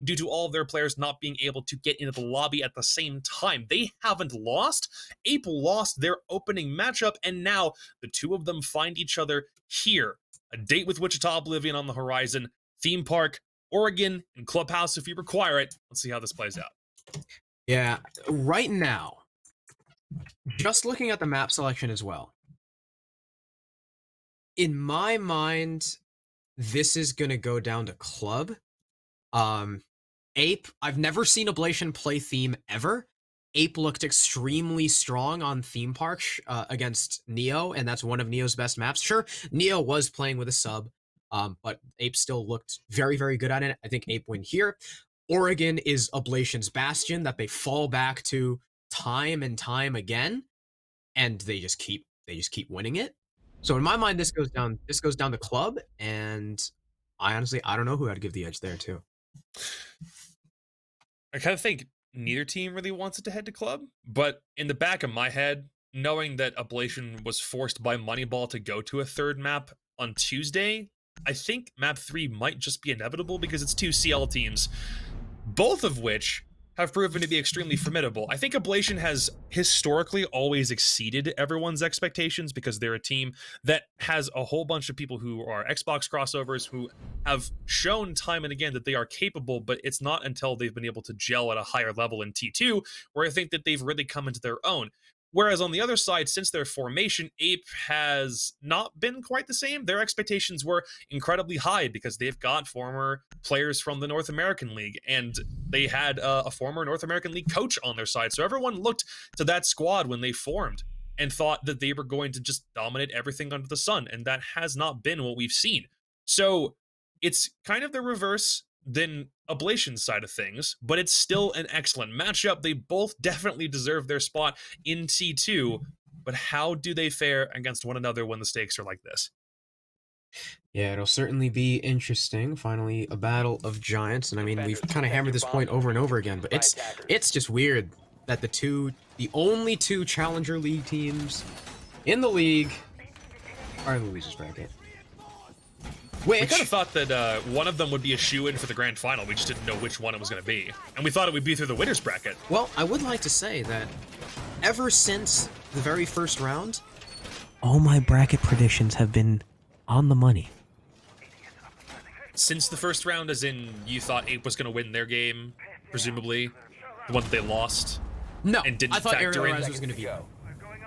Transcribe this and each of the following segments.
due to all of their players not being able to get into the lobby at the same time. They haven't lost. APE lost their opening matchup, and now the two of them find each other here. A date with Wichita Oblivion on the horizon, theme park, Oregon, and Clubhouse if you require it. Let's see how this plays out. Yeah, right now, just looking at the map selection as well, in my mind, this is going to go down to Club. APE, I've never seen Oblation play theme ever. APE looked extremely strong on theme park against Neo, and that's one of Neo's best maps. Sure, Neo was playing with a sub, but APE still looked very, very good at it. I think APE win here. Oregon is Oblation's bastion that they fall back to time and time again, and they just keep winning it. So in my mind, this goes down to Club, and I don't know who I'd give the edge there to. I kind of think neither team really wants it to head to Club, but in the back of my head, knowing that Oblation was forced by Moneyball to go to a third map on Tuesday, I think map 3 might just be inevitable because it's two CL teams, both of which have proven to be extremely formidable. I think Oblation has historically always exceeded everyone's expectations because they're a team that has a whole bunch of people who are Xbox crossovers who have shown time and again that they are capable, but it's not until they've been able to gel at a higher level in T2 where I think that they've really come into their own. Whereas on the other side, since their formation, APE has not been quite the same. Their expectations were incredibly high because they've got former players from the North American League, and they had a former North American League coach on their side. So everyone looked to that squad when they formed and thought that they were going to just dominate everything under the sun, and that has not been what we've seen. So it's kind of the reverse than Oblation's side of things, but it's still an excellent matchup. They both definitely deserve their spot in T2, but how do they fare against one another when the stakes are like this? Yeah, it'll certainly be interesting. Finally, a battle of giants, and I mean, we've kind of hammered this point over and over again, but it's just weird that the only two Challenger League teams in the league are in the losers bracket. We kind of thought that one of them would be a shoo-in for the grand final. We just didn't know which one it was going to be. And we thought it would be through the winners bracket. Well, I would like to say that ever since the very first round, all my bracket predictions have been on the money. Since the first round, as in you thought APE was going to win their game, presumably, the one that they lost? No, and didn't I thought factor Aerial in. Rise was going to be.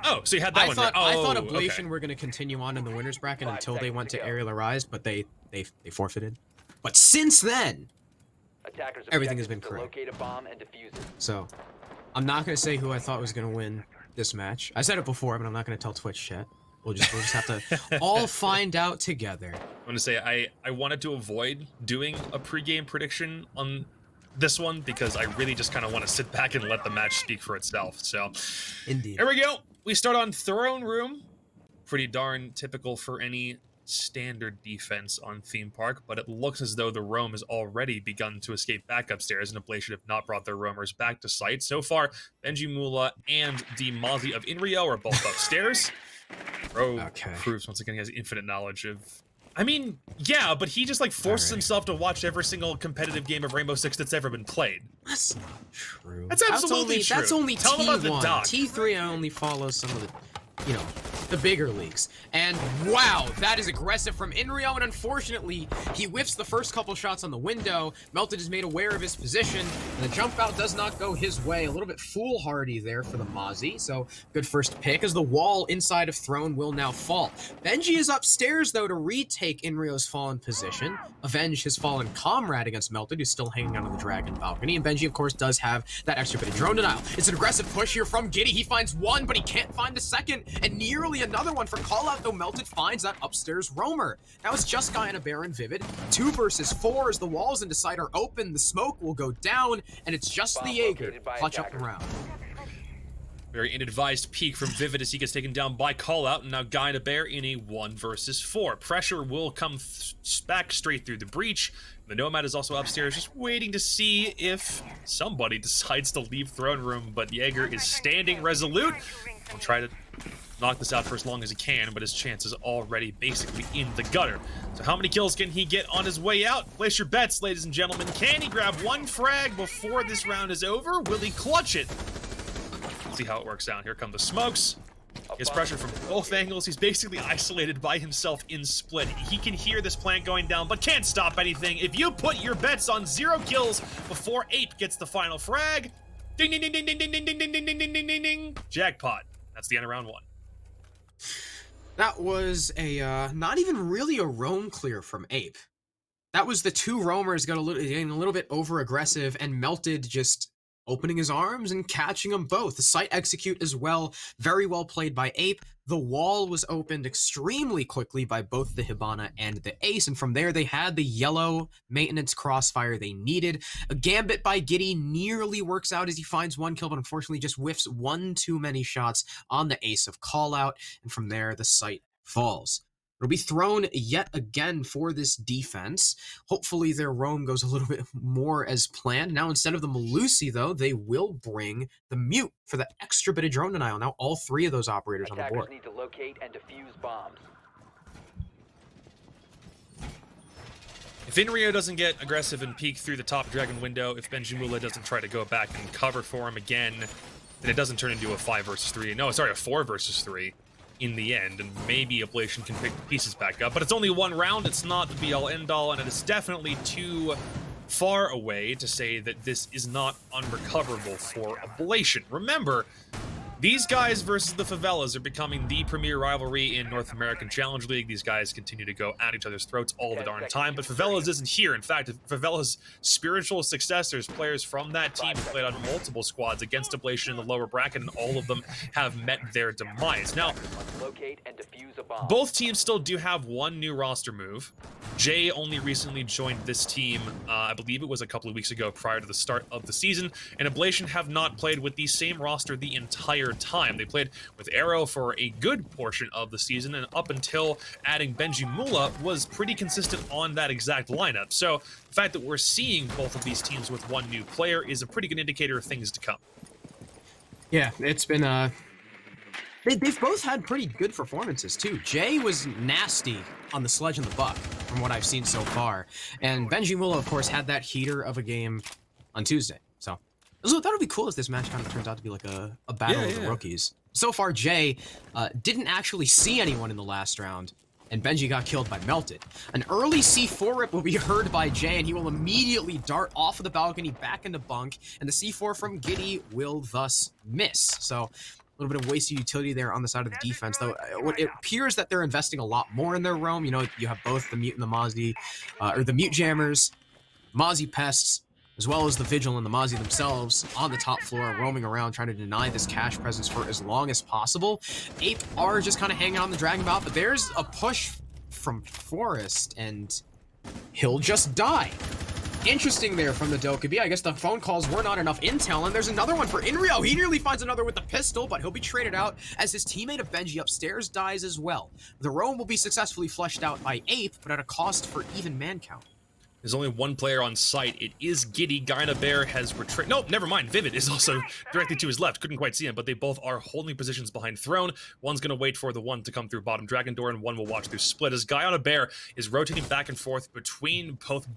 Oh, so you had that one right. I thought Oh, Oblation okay. were going to continue on in the winners bracket until they went to Aerial Rise, but they forfeited. But since then, everything has been correct. So, I'm not going to say who I thought was going to win this match. I said it before, but I'm not going to tell Twitch chat. We'll just have to all find out together. I'm going to say I wanted to avoid doing a pregame prediction on this one because I really just kind of want to sit back and let the match speak for itself. So, indeed. Here we go. We start on Throne Room. Pretty darn typical for any standard defense on Theme Park, but it looks as though the roam has already begun to escape back upstairs, and Oblation have not brought their roamers back to site. So far, Benji Mula and the Mozzie of Inrio are both upstairs. Bro proves once again he has infinite knowledge of... I mean, yeah, but he just like forces himself to watch every single competitive game of Rainbow Six that's ever been played. That's not true. That's absolutely true. That's only Tell T1. them about the doc. T3 I only follow some of the, the bigger leagues. And wow, that is aggressive from Inrio, and unfortunately, he whips the first couple shots on the window. Melted is made aware of his position, and the jump out does not go his way. A little bit foolhardy there for the Mozzie, so good first pick as the wall inside of Throne will now fall. Benji is upstairs, though, to retake Inrio's fallen position, avenge his fallen comrade against Melted, who's still hanging out on the Dragon balcony, and Benji, of course, does have that extra bit of drone denial. It's an aggressive push here from Giddy. He finds one, but he can't find the second, and nearly another one for Callout, though Melted finds that upstairs roamer. Now it's just Guy and a Baron Vivid. 2 versus 4 as the walls into site are open. The smoke will go down, and it's just the Jaeger clutch up the round. Very inadvised peek from Vivid as he gets taken down by Callout, and now Guy and a Bear in a 1 versus 4. Pressure will come back straight through the breach. The Nomad is also upstairs, just waiting to see if somebody decides to leave Throne Room, but Jaeger is standing resolute. I'll try to knock this out for as long as he can, but his chance is already basically in the gutter. So how many kills can he get on his way out? Place your bets, ladies and gentlemen. Can he grab one frag before this round is over? Will he clutch it? Let's see how it works out. Here come the smokes. He has pressure from both angles. He's basically isolated by himself in split. He can hear this plant going down, but can't stop anything. If you put your bets on 0 kills before Ape gets the final frag, ding, ding, ding, ding, ding, ding, ding, ding, ding, ding, ding, ding, ding, ding, jackpot. That's the end of round 1. That was a, not even really a roam clear from Ape. That was the 2 roamers getting a little bit over-aggressive, and Melted just opening his arms and catching them both. The site execute as well, very well played by Ape. The wall was opened extremely quickly by both the Hibana and the Ace, and from there they had the yellow maintenance crossfire they needed. A gambit by Giddy nearly works out as he finds 1 kill, but unfortunately just whiffs 1 too many shots on the Ace of Callout, and from there the site falls. It'll be thrown yet again for this defense. Hopefully their roam goes a little bit more as planned. Now instead of the Melusi, though, they will bring the Mute for the extra bit of drone denial. Now all 3 of those operators on the board. Attackers need to locate and defuse bombs. If Inrio doesn't get aggressive and peek through the top dragon window, if Benjimula doesn't try to go back and cover for him again, then it doesn't turn into a 5 versus 3. No, sorry, a 4 versus 3. In the end, and maybe Ablation can pick the pieces back up, but it's only 1 round. It's not the be-all end-all, and it is definitely too far away to say that this is not unrecoverable for Ablation. Remember, these guys versus the Favelas are becoming the premier rivalry in North American Challenge League. These guys continue to go at each other's throats all the darn time, but Favelas isn't here. In fact, Favelas' spiritual successors, players from that team, have played on multiple squads against Ablation in the lower bracket, and all of them have met their demise. Now, Locate and defuse a bomb. both teams still do have 1 new roster move. Jay only recently joined this team, I believe it was a couple of weeks ago prior to the start of the season, and Ablation have not played with the same roster the entire time. They played with Arrow for a good portion of the season, and up until adding Benjimula was pretty consistent on that exact lineup. So the fact that we're seeing both of these teams with 1 new player is a pretty good indicator of things to come. Yeah, it's been they've both had pretty good performances too. Jay was nasty on the Sledge and the Buck from what I've seen so far, and Benjimula of course had that heater of a game on Tuesday. So that'll be cool if this match kind of turns out to be like a battle of the rookies. So far, Jay didn't actually see anyone in the last round, and Benji got killed by Melted. An early C4 rip will be heard by Jay, and he will immediately dart off of the balcony back into bunk, and the C4 from Giddy will thus miss. So a little bit of wasted utility there on the side of the defense, though. It appears that they're investing a lot more in their roam. You know, you have both the Mute and the Mozzie, or the Mute Jammers, Mozzie Pests, as well as the Vigil and the Mozzie themselves on the top floor, roaming around, trying to deny this cash presence for as long as possible. Ape are just kind of hanging on the Dragon Bout, but there's a push from Forest, and he'll just die. Interesting there from the Dokkaebi. I guess the phone calls were not enough intel, and there's another one for Inrio. He nearly finds another with the pistol, but he'll be traded out as his teammate of Benji upstairs dies as well. The roam will be successfully flushed out by Ape, but at a cost for even man count. There's only 1 player on site. It is Giddy. Gyna Bear has retreated. No, never mind. Vivid is also directly to his left. Couldn't quite see him, but they both are holding positions behind Throne. One's going to wait for the one to come through bottom Dragon Door, and one will watch through Split. As Gyna Bear is rotating back and forth between both...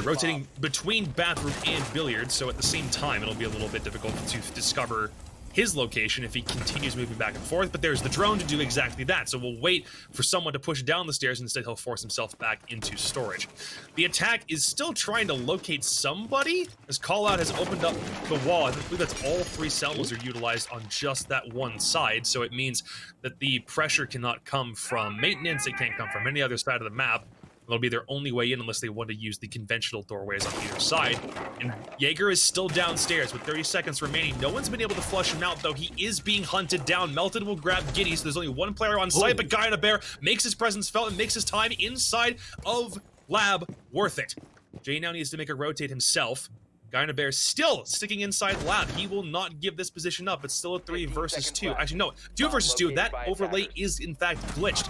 rotating between bathroom and billiards, so at the same time, it'll be a little bit difficult to discover his location if he continues moving back and forth, but there's the drone to do exactly that, so we'll wait for someone to push down the stairs, and instead he'll force himself back into storage. The attack is still trying to locate somebody, as Callout has opened up the wall. I believe that's all 3 cells are utilized on just that one side, so it means that the pressure cannot come from maintenance, it can't come from any other side of the map. It'll be their only way in unless they want to use the conventional doorways on either side. And Jaeger is still downstairs with 30 seconds remaining. No one's been able to flush him out, though. He is being hunted down. Melted will grab Giddy, so there's only 1 player on site, but Gyna Bear makes his presence felt and makes his time inside of Lab worth it. Jay now needs to make a rotate himself. Gyna Bear still sticking inside Lab. He will not give this position up. It's still a 3 versus 2. Actually, no, 2 versus 2. That overlay is, in fact, glitched.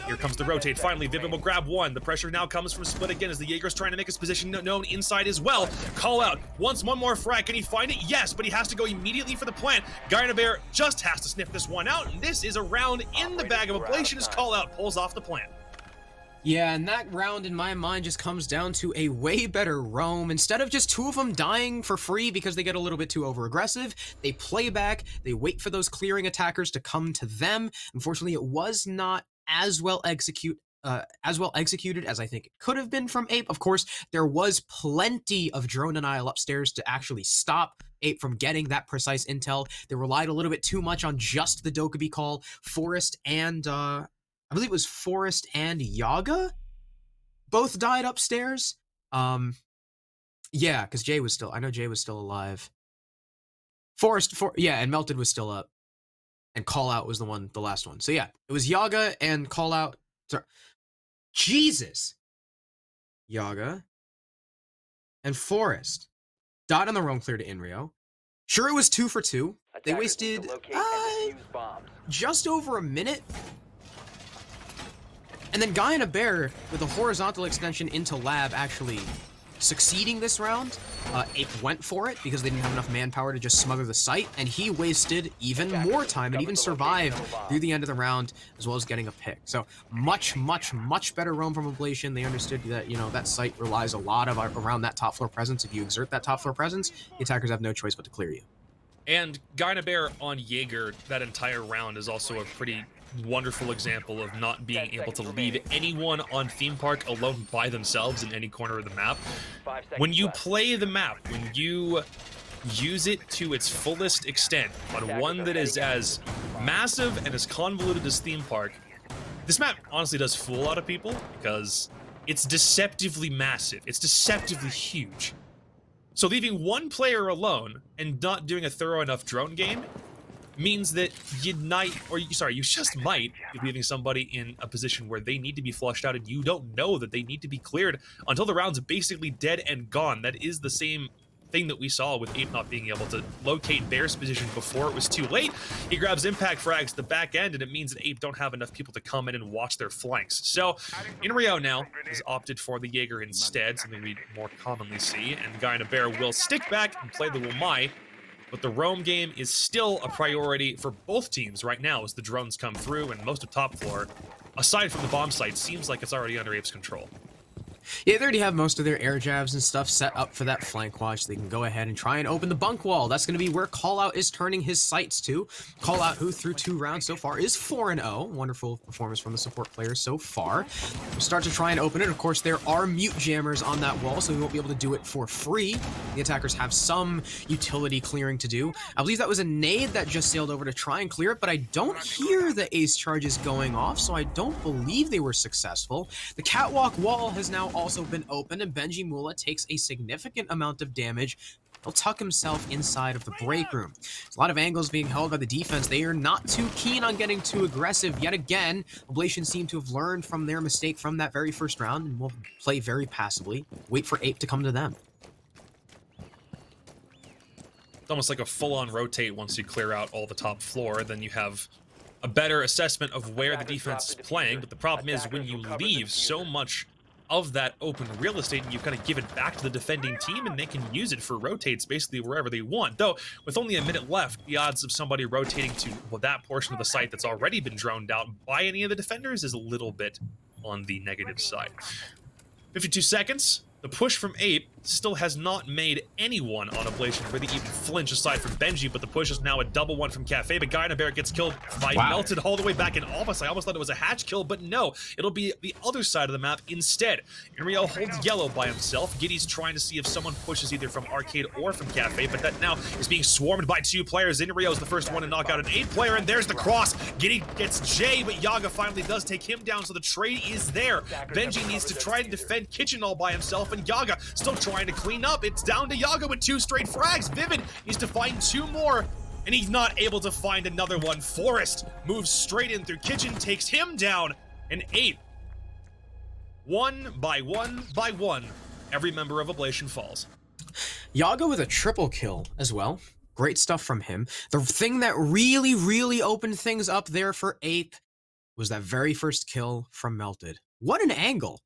Here comes the rotate. Finally, Vivid will grab one. The pressure now comes from Split again as the Jaeger's trying to make his position known inside as well. Call out. Wants one more frag. Can he find it? Yes, but he has to go immediately for the plant. Guy in a Bear just has to sniff this one out, and this is a round in the bag of Ablation as Call out pulls off the plant. Yeah, and that round in my mind just comes down to a way better roam. Instead of just two of them dying for free because they get a little bit too over-aggressive, they play back, they wait for those clearing attackers to come to them. Unfortunately, it was not as well executed as I think it could have been from Ape. Of course, there was plenty of drone denial upstairs to actually stop Ape from getting that precise intel. They relied a little bit too much on just the Dokkaebi call. Forest and I believe it was Forest and Yaga both died upstairs. Yeah, because Jay was still, I know Jay was still alive. Yeah, and Melted was still up. And Call Out was the last one. So yeah, it was Yaga and Call Out. Sorry. Jesus. Yaga and Forest died on the roam clear to Inrio. Sure, it was 2 for 2. They wasted just over a minute. And then Guy and a Bear with a horizontal extension into lab actually succeeding this round. Ape went for it because they didn't have enough manpower to just smother the site, and he wasted even more time and even survived through the end of the round, as well as getting a pick. So much, much, much better roam from Ablation. They understood that, you know, that site relies a lot around that top floor presence. If you exert that top floor presence, the attackers have no choice but to clear you. And Guy and a Bear on Jaeger that entire round is also a pretty wonderful example of not being able to leave anyone on Theme Park alone by themselves in any corner of the map. When you play the map, when you use it to its fullest extent on one that is as massive and as convoluted as Theme Park, this map honestly does fool a lot of people because it's deceptively massive. It's deceptively huge. So leaving one player alone and not doing a thorough enough drone game means that you just might be leaving somebody in a position where they need to be flushed out and you don't know that they need to be cleared until the round's basically dead and gone. That is the same thing that we saw with Ape not being able to locate Bear's position before it was too late. He grabs impact frags to the back end, and it means that Ape don't have enough people to come in and watch their flanks. So Inrio now has opted for the Jaeger instead, something we more commonly see, and Guy and a Bear will stick back and play the Wamai. But the roam game is still a priority for both teams right now as the drones come through, and most of top floor, aside from the bomb site, seems like it's already under Ape's control. Yeah, they already have most of their air jabs and stuff set up for that flank watch. They can go ahead and try and open the bunk wall. That's going to be where Callout is turning his sights to. Callout, who through 2 rounds so far is 4-0. Wonderful performance from the support players so far. We'll start to try and open it. Of course, there are mute jammers on that wall, so we won't be able to do it for free. The attackers have some utility clearing to do. I believe that was a nade that just sailed over to try and clear it, but I don't hear the ace charges going off, so I don't believe they were successful. The catwalk wall has now also been opened, and Benji Mula takes a significant amount of damage. He'll tuck himself inside of the break room. There's a lot of angles being held by the defense. They are not too keen on getting too aggressive yet again. Ablation seem to have learned from their mistake from that very first round and will play very passively. Wait for Ape to come to them. It's almost like a full-on rotate once you clear out all the top floor. Then you have a better assessment of where the defense is playing. But the problem is when you leave so much of that open real estate, and you kind of give it back to the defending team, and they can use it for rotates basically wherever they want. Though, with only a minute left, the odds of somebody rotating to that portion of the site that's already been droned out by any of the defenders is a little bit on the negative side. 52 seconds. The push from Ape still has not made anyone on Ablation really even flinch aside from Benji, but the push is now a double one from Cafe. But Guy and a Bear gets killed by Melted all the way back in Alphas. I almost thought it was a hatch kill, but no, it'll be the other side of the map instead. Inrio holds yellow by himself. Giddy's trying to see if someone pushes either from Arcade or from Cafe, but that now is being swarmed by 2 players. Inrio's the first one to knock out an 8 player, and there's the cross. Giddy gets Jay, but Yaga finally does take him down, so the trade is there. Benji needs to try to defend Kitchen all by himself, and Yaga still trying to clean up. It's down to Yaga with 2 straight frags. Vivid needs to find 2 more, and he's not able to find another one. Forest moves straight in through Kitchen, takes him down, and Ape, one by one, every member of Ablation falls. Yaga with a triple kill as well. Great stuff from him. The thing that really, really opened things up there for Ape was that very first kill from Melted. What an angle!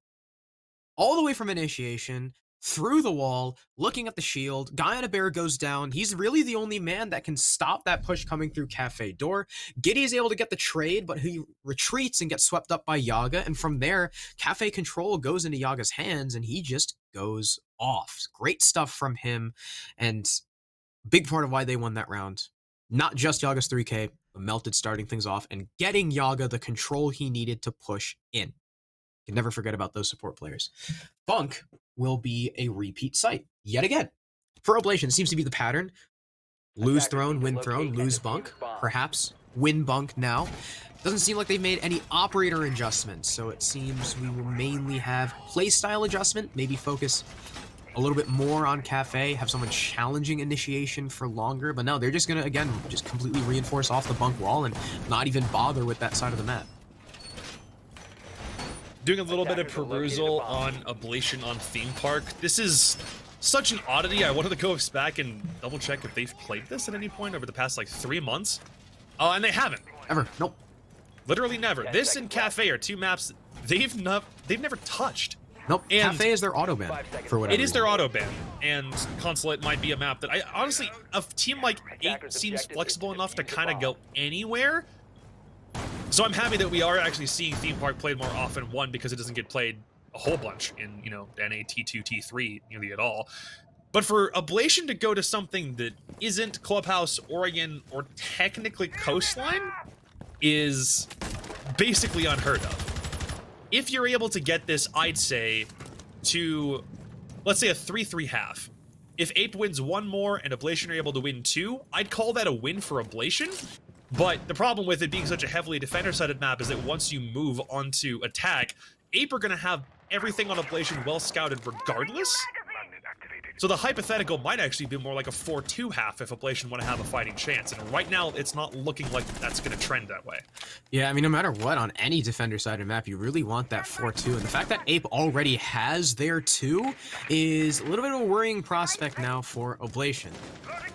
All the way from initiation, through the wall, looking at the shield. Guy on a bear goes down. He's really the only man that can stop that push coming through Cafe door. Giddy is able to get the trade, but he retreats and gets swept up by Yaga. And from there, Cafe control goes into Yaga's hands, and he just goes off. Great stuff from him, and big part of why they won that round. Not just Yaga's 3K, but Melted starting things off and getting Yaga the control he needed to push in. Can never forget about those support players. Bunk will be a repeat site yet again. For Oblation, seems to be the pattern. Lose throne, win throne, lose bunk. Perhaps win bunk now. Doesn't seem like they've made any operator adjustments, so it seems we will mainly have playstyle adjustment, maybe focus a little bit more on Cafe, have someone challenging initiation for longer, but no, they're just gonna, again, just completely reinforce off the bunk wall and not even bother with that side of the map. Doing a little bit of perusal on Oblation on Theme Park. This is such an oddity. I wanted to go back and double check if they've played this at any point over the past like 3 months. And they haven't. Ever. Nope. Literally never. This and Cafe are 2 maps they've never touched. Nope. And Cafe is their auto ban for whatever. It is their auto ban, and Consulate might be a map that I honestly, a team like APE seems flexible enough to kind of go anywhere. So I'm happy that we are actually seeing Theme Park played more often, one, because it doesn't get played a whole bunch in, you know, NA, T2, T3 nearly at all. But for Oblation to go to something that isn't Clubhouse, Oregon, or technically Coastline is basically unheard of. If you're able to get this, I'd say, to, let's say, a 3-3 half. If APE wins 1 more and Oblation are able to win 2, I'd call that a win for Oblation. But the problem with it being such a heavily defender-sided map is that once you move onto attack, APE are going to have everything on Oblation well scouted regardless. So the hypothetical might actually be more like a 4-2 half if Oblation want to have a fighting chance. And right now, it's not looking like that's going to trend that way. Yeah, I mean, no matter what, on any defender-sided map, you really want that 4-2. And the fact that APE already has their 2 is a little bit of a worrying prospect now for Oblation.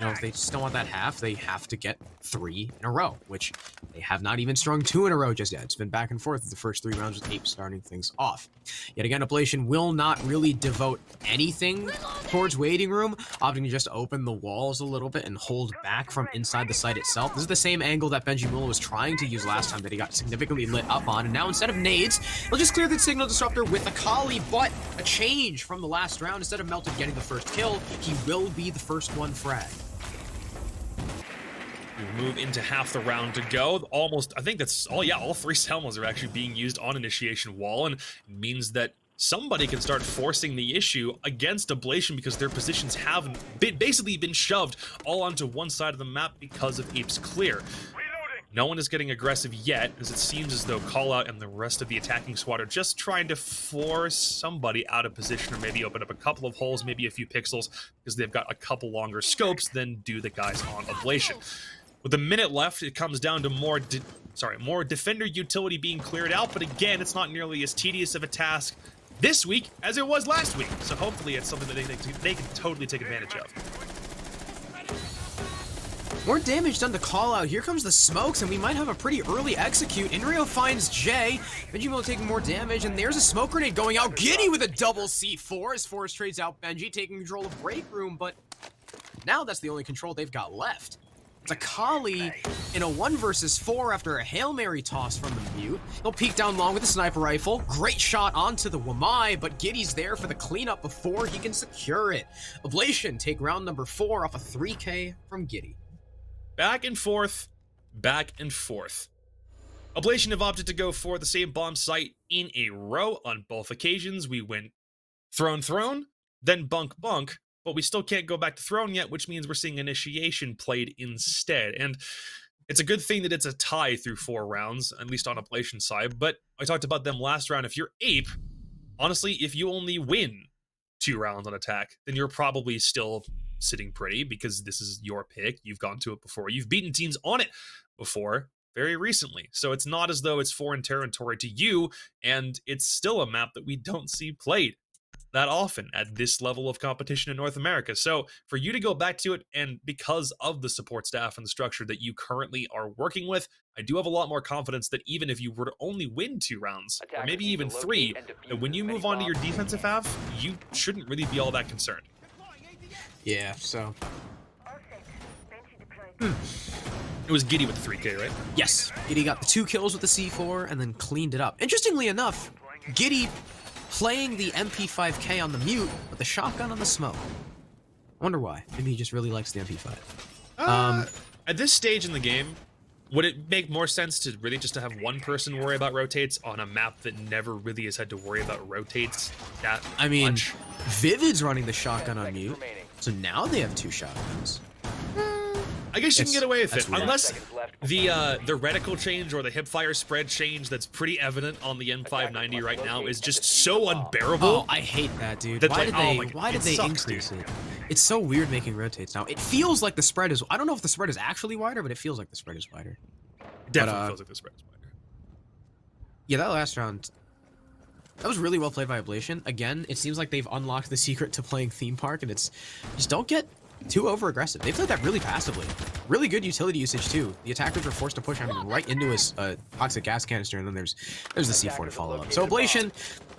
You know, if they just don't want that half, they have to get 3 in a row, which they have not even strung 2 in a row just yet. It's been back and forth the first 3 rounds with APE starting things off. Yet again, Oblation will not really devote anything towards waiting room, opting to just open the walls a little bit and hold back from inside the site itself. This is the same angle that Benji Muller was trying to use last time that he got significantly lit up on, and now instead of nades, he'll just clear the signal disruptor with a Kali, but a change from the last round. Instead of Melted getting the first kill, he will be the first one frag. We move into half the round to go. Almost, I think that's all. Yeah, all 3 Selmas are actually being used on initiation wall, and it means that somebody can start forcing the issue against Oblation because their positions have basically been shoved all onto one side of the map because of APE's clear. No one is getting aggressive yet, as it seems as though Callout and the rest of the attacking squad are just trying to force somebody out of position or maybe open up a couple of holes, maybe a few pixels, because they've got a couple longer scopes than do the guys on Oblation. With a minute left, it comes down to more defender utility being cleared out, but again, it's not nearly as tedious of a task this week as it was last week. So hopefully it's something that they can totally take advantage of. More damage done to Callout. Here comes the smokes, and we might have a pretty early execute. Inrio finds Jay. Benji will taking more damage, and there's a smoke grenade going out. Giddy with a double C4 as Forrest trades out Benji, taking control of break room, but now that's the only control they've got left. It's a Kali in a 1 versus 4 after a Hail Mary toss from the mute. He'll peek down long with a sniper rifle. Great shot onto the Wamai, but Giddy's there for the cleanup before he can secure it. Oblation take round number 4 off a 3K from Giddy. Back and forth, back and forth. Oblation have opted to go for the same bomb site in a row on both occasions. We went throne, then bunk, but we still can't go back to throne yet, which means we're seeing initiation played instead. And it's a good thing that it's a tie through 4 rounds, at least on Oblation's side. But I talked about them last round. If you're APE, honestly, if you only win 2 rounds on attack, then you're probably still sitting pretty because this is your pick. You've gone to it before. You've beaten teams on it before very recently. So it's not as though it's foreign territory to you, and it's still a map that we don't see played that often at this level of competition in North America. So for you to go back to it, and because of the support staff and the structure that you currently are working with, I do have a lot more confidence that even if you were to only win 2 rounds, or maybe even 3, that when you move on to your defensive half, you shouldn't really be all that concerned. Yeah, so... It was Giddy with the 3K, right? Yes, Giddy got the 2 kills with the C4 and then cleaned it up. Interestingly enough, Giddy playing the MP5K on the mute with the shotgun on the smoke. I wonder why. Maybe he just really likes the MP5. At this stage in the game, would it make more sense to really just to have one person worry about rotates on a map that never really has had to worry about rotates that I mean, much? Vivid's running the shotgun on mute, so now they have 2 shotguns. I guess you can get away with it, weird. unless the reticle change or the hipfire spread change that's pretty evident on the M590 right now is just so unbearable. Oh, I hate that, dude. That's Why like, did they? oh my God, Why did it they sucks, increase dude. it? It's so weird making rotates now. It feels like the spread is. I don't know if the spread is actually wider, but it feels like the spread is wider. Definitely feels like the spread is wider. Yeah, that last round, that was really well played by Ablation. Again, it seems like they've unlocked the secret to playing Theme Park, and it's just don't get too over aggressive. They played that really passively. Really good utility usage too. The attackers were forced to push him right into his toxic gas canister, and then there's the C4 to follow up. So Ablation,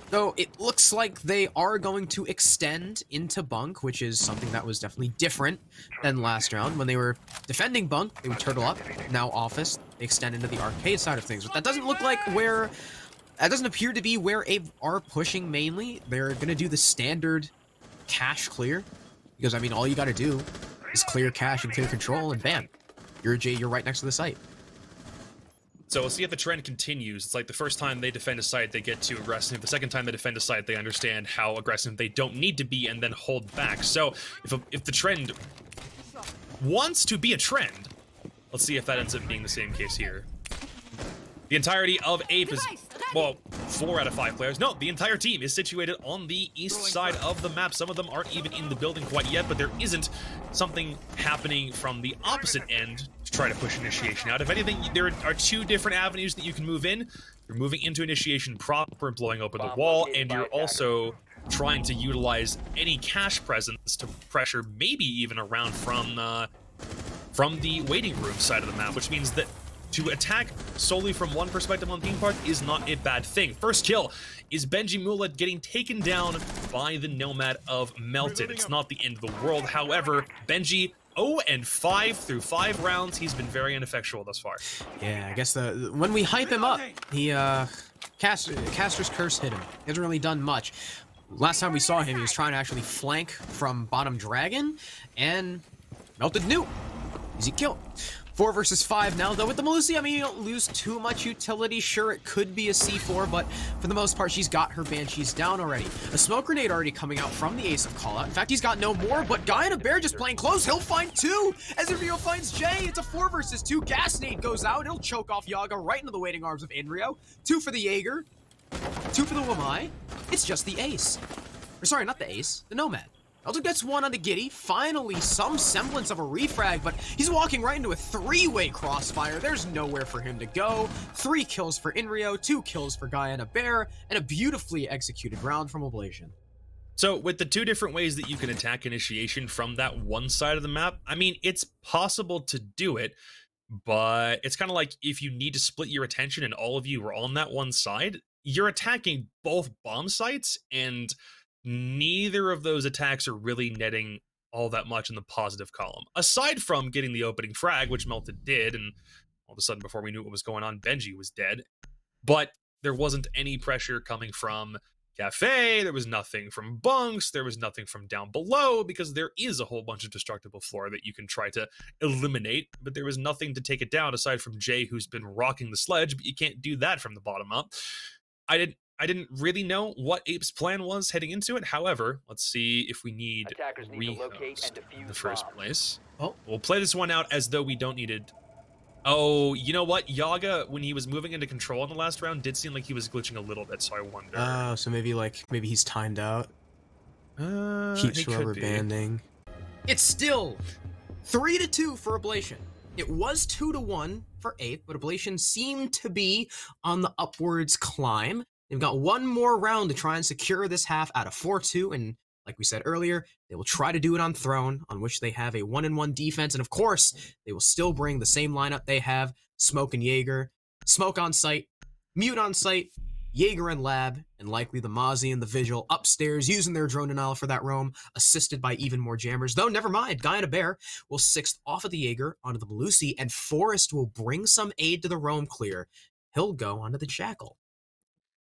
though, it looks like they are going to extend into Bunk, which is something that was definitely different than last round. When they were defending Bunk, they would turtle up. Now Office, they extend into the arcade side of things. But that doesn't look like where... That doesn't appear to be where APE are pushing mainly. They're going to do the standard cache clear. Because, I mean, all you got to do is clear cache and clear control, and bam, you're right next to the site. So we'll see if the trend continues. It's like the first time they defend a site, they get too aggressive. The second time they defend a site, they understand how aggressive they don't need to be and then hold back. So if the trend wants to be a trend, let's see if that ends up being the same case here. The entirety of APE is, well, 4 out of 5 players. No, the entire team is situated on the east side of the map. Some of them aren't even in the building quite yet, but there isn't something happening from the opposite end to try to push initiation out. If anything, there are 2 different avenues that you can move in. You're moving into initiation proper and blowing open the wall, and you're also trying to utilize any cache presence to pressure maybe even around from the waiting room side of the map, which means that to attack solely from one perspective on Theme Park is not a bad thing. First kill is Benji Mulet getting taken down by the Nomad of Melted. It's not the end of the world. However, Benji 0-5 through 5 rounds. He's been very ineffectual thus far. Yeah, I guess when we hype him up, he Caster's Curse hit him. He hasn't really done much. Last time we saw him, he was trying to actually flank from bottom Dragon, and Melted knew. Easy kill. 4 versus 5 now, though with the Melusi, I mean, you don't lose too much utility. Sure, it could be a C4, but for the most part, she's got her Banshees down already. A smoke grenade already coming out from the Ace of Callout. In fact, he's got no more, but Guy and a Bear just playing close. He'll find 2 as Inrio finds Jay. It's a 4 versus 2. Gas nade goes out. It'll choke off Yaga right into the waiting arms of Inrio. 2 for the Jaeger. 2 for the Wamai. It's just the Ace. Or sorry, not the Ace, the Nomad. Also gets 1 on the Giddy. Finally, some semblance of a refrag, but he's walking right into a 3-way crossfire. There's nowhere for him to go. 3 kills for Inrio, 2 kills for Guy and a Bear, and a beautifully executed round from Oblation. So with the 2 different ways that you can attack initiation from that one side of the map, I mean, it's possible to do it, but it's kind of like if you need to split your attention and all of you are on that one side, you're attacking both bomb sites, and neither of those attacks are really netting all that much in the positive column. Aside from getting the opening frag, which Melted did, and all of a sudden, before we knew what was going on, Benji was dead. But there wasn't any pressure coming from Cafe, there was nothing from Bunks, there was nothing from down below, because there is a whole bunch of destructible floor that you can try to eliminate, but there was nothing to take it down aside from Jay, who's been rocking the sledge, but you can't do that from the bottom up. I didn't really know what Ape's plan was heading into it. However, let's see if we need rehost in the first place. Oh, we'll play this one out as though we don't need it. Oh, you know what? Yaga, when he was moving into control in the last round, did seem like he was glitching a little bit, so I wonder. Oh, so maybe he's timed out. Keeps rubber banding. It's still 3-2 for Oblation. It was 2-1 for Ape, but Oblation seemed to be on the upwards climb. They've got one more round to try and secure this half out of 4-2, and like we said earlier, they will try to do it on Throne, on which they have a 1-1 defense, and of course, they will still bring the same lineup they have, Smoke and Jaeger, Smoke on site, Mute on site, Jaeger and Lab, and likely the Mozzie and the Vigil upstairs using their drone denial for that roam, assisted by even more jammers. Though, never mind, Guy and a Bear will 6th off of the Jaeger onto the Melusi, and Forrest will bring some aid to the roam clear. He'll go onto the Jackal.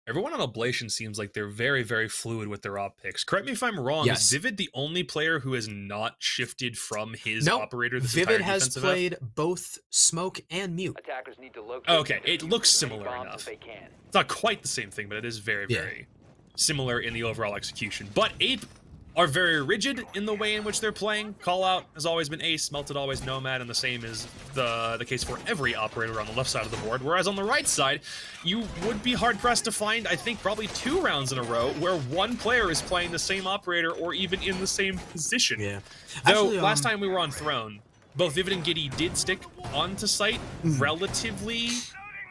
Everyone on Oblation seems like they're very, very fluid with their op picks. Correct me if I'm wrong. Yes. Is Vivid the only player who has not shifted from his Nope. operator this Vivid entire has defensive played both Smoke and Mute. Attackers need to locate Okay, and it defuse looks as many similar bombs enough. as they can. It's not quite the same thing, but it is very, very similar in the overall execution. But APE are very rigid in the way in which they're playing. Callout has always been Ace, Melted always Nomad, and the same is the case for every operator on the left side of the board. Whereas on the right side, you would be hard-pressed to find, I think, probably 2 rounds in a row where one player is playing the same operator or even in the same position. Yeah. Though, Actually, last time we were on Throne, both Vivid and Giddy did stick onto site relatively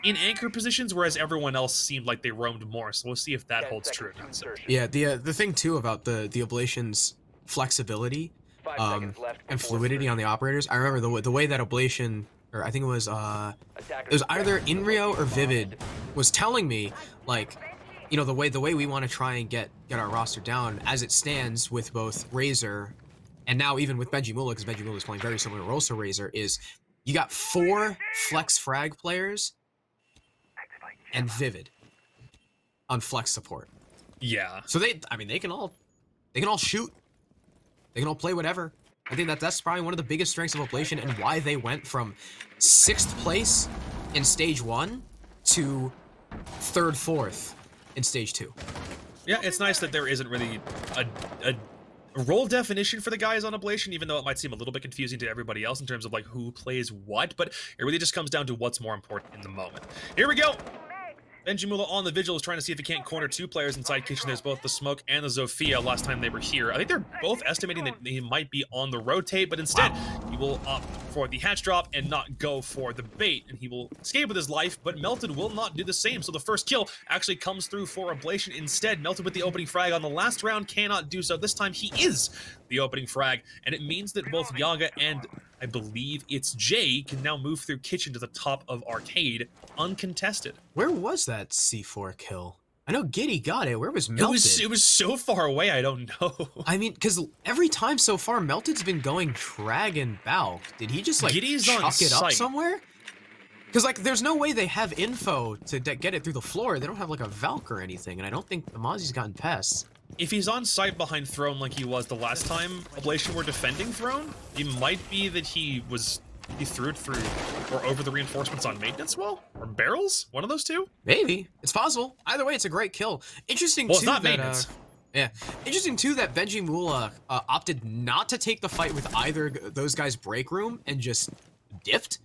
in anchor positions, whereas everyone else seemed like they roamed more. So we'll see if that 10 holds true seconds to against it. insertion. Yeah, the thing too about the Oblation's flexibility 5 seconds left and before fluidity on the operators. I remember the way that Oblation, or I think it was either Inrio or Vivid, was telling me, like, you know, the way we want to try and get our roster down as it stands with both Razor and now even with Benji Mula, because Benji Mula is playing very similar to Rosa Razor, is you got 4 flex frag players and Vivid on flex support. Yeah. So they can all shoot. They can all play whatever. I think that's probably one of the biggest strengths of Oblation and why they went from 6th place in stage 1 to 3rd, 4th in stage 2. Yeah, it's nice that there isn't really a role definition for the guys on Oblation, even though it might seem a little bit confusing to everybody else in terms of like who plays what, but it really just comes down to what's more important in the moment. Here we go. Benji Mula on the Vigil is trying to see if he can't corner 2 players inside Kitchen. There's both the Smoke and the Zofia last time they were here. I think they're both estimating that he might be on the rotate, but instead he will opt for the hatch drop and not go for the bait, and he will escape with his life, but Melted will not do the same. So the first kill actually comes through for Oblation instead. Melted with the opening frag on the last round cannot do so. This time he is the opening frag, and it means that both Yaga and I believe it's Jay can now move through Kitchen to the top of Arcade uncontested. Where was that C4 kill? I know Giddy got it. Where was Melted? It was so far away, I don't know. I mean, because every time so far, Melted's been going Dragon Bow. Did he just like Giddy's on chuck it up site. somewhere? Because like, there's no way they have info to get it through the floor. They don't have like a Valk or anything, and I don't think the Mozzie's gotten pests. If he's on site behind Throne like he was the last time Oblation were defending Throne, it might be that he threw it through or over the reinforcements on maintenance wall or barrels, one of those two. Maybe it's possible. Either way, it's a great kill. Interesting Well, too it's not that maintenance. yeah, interesting too that Benji Mula opted not to take the fight with either those guys' break room and just dipped.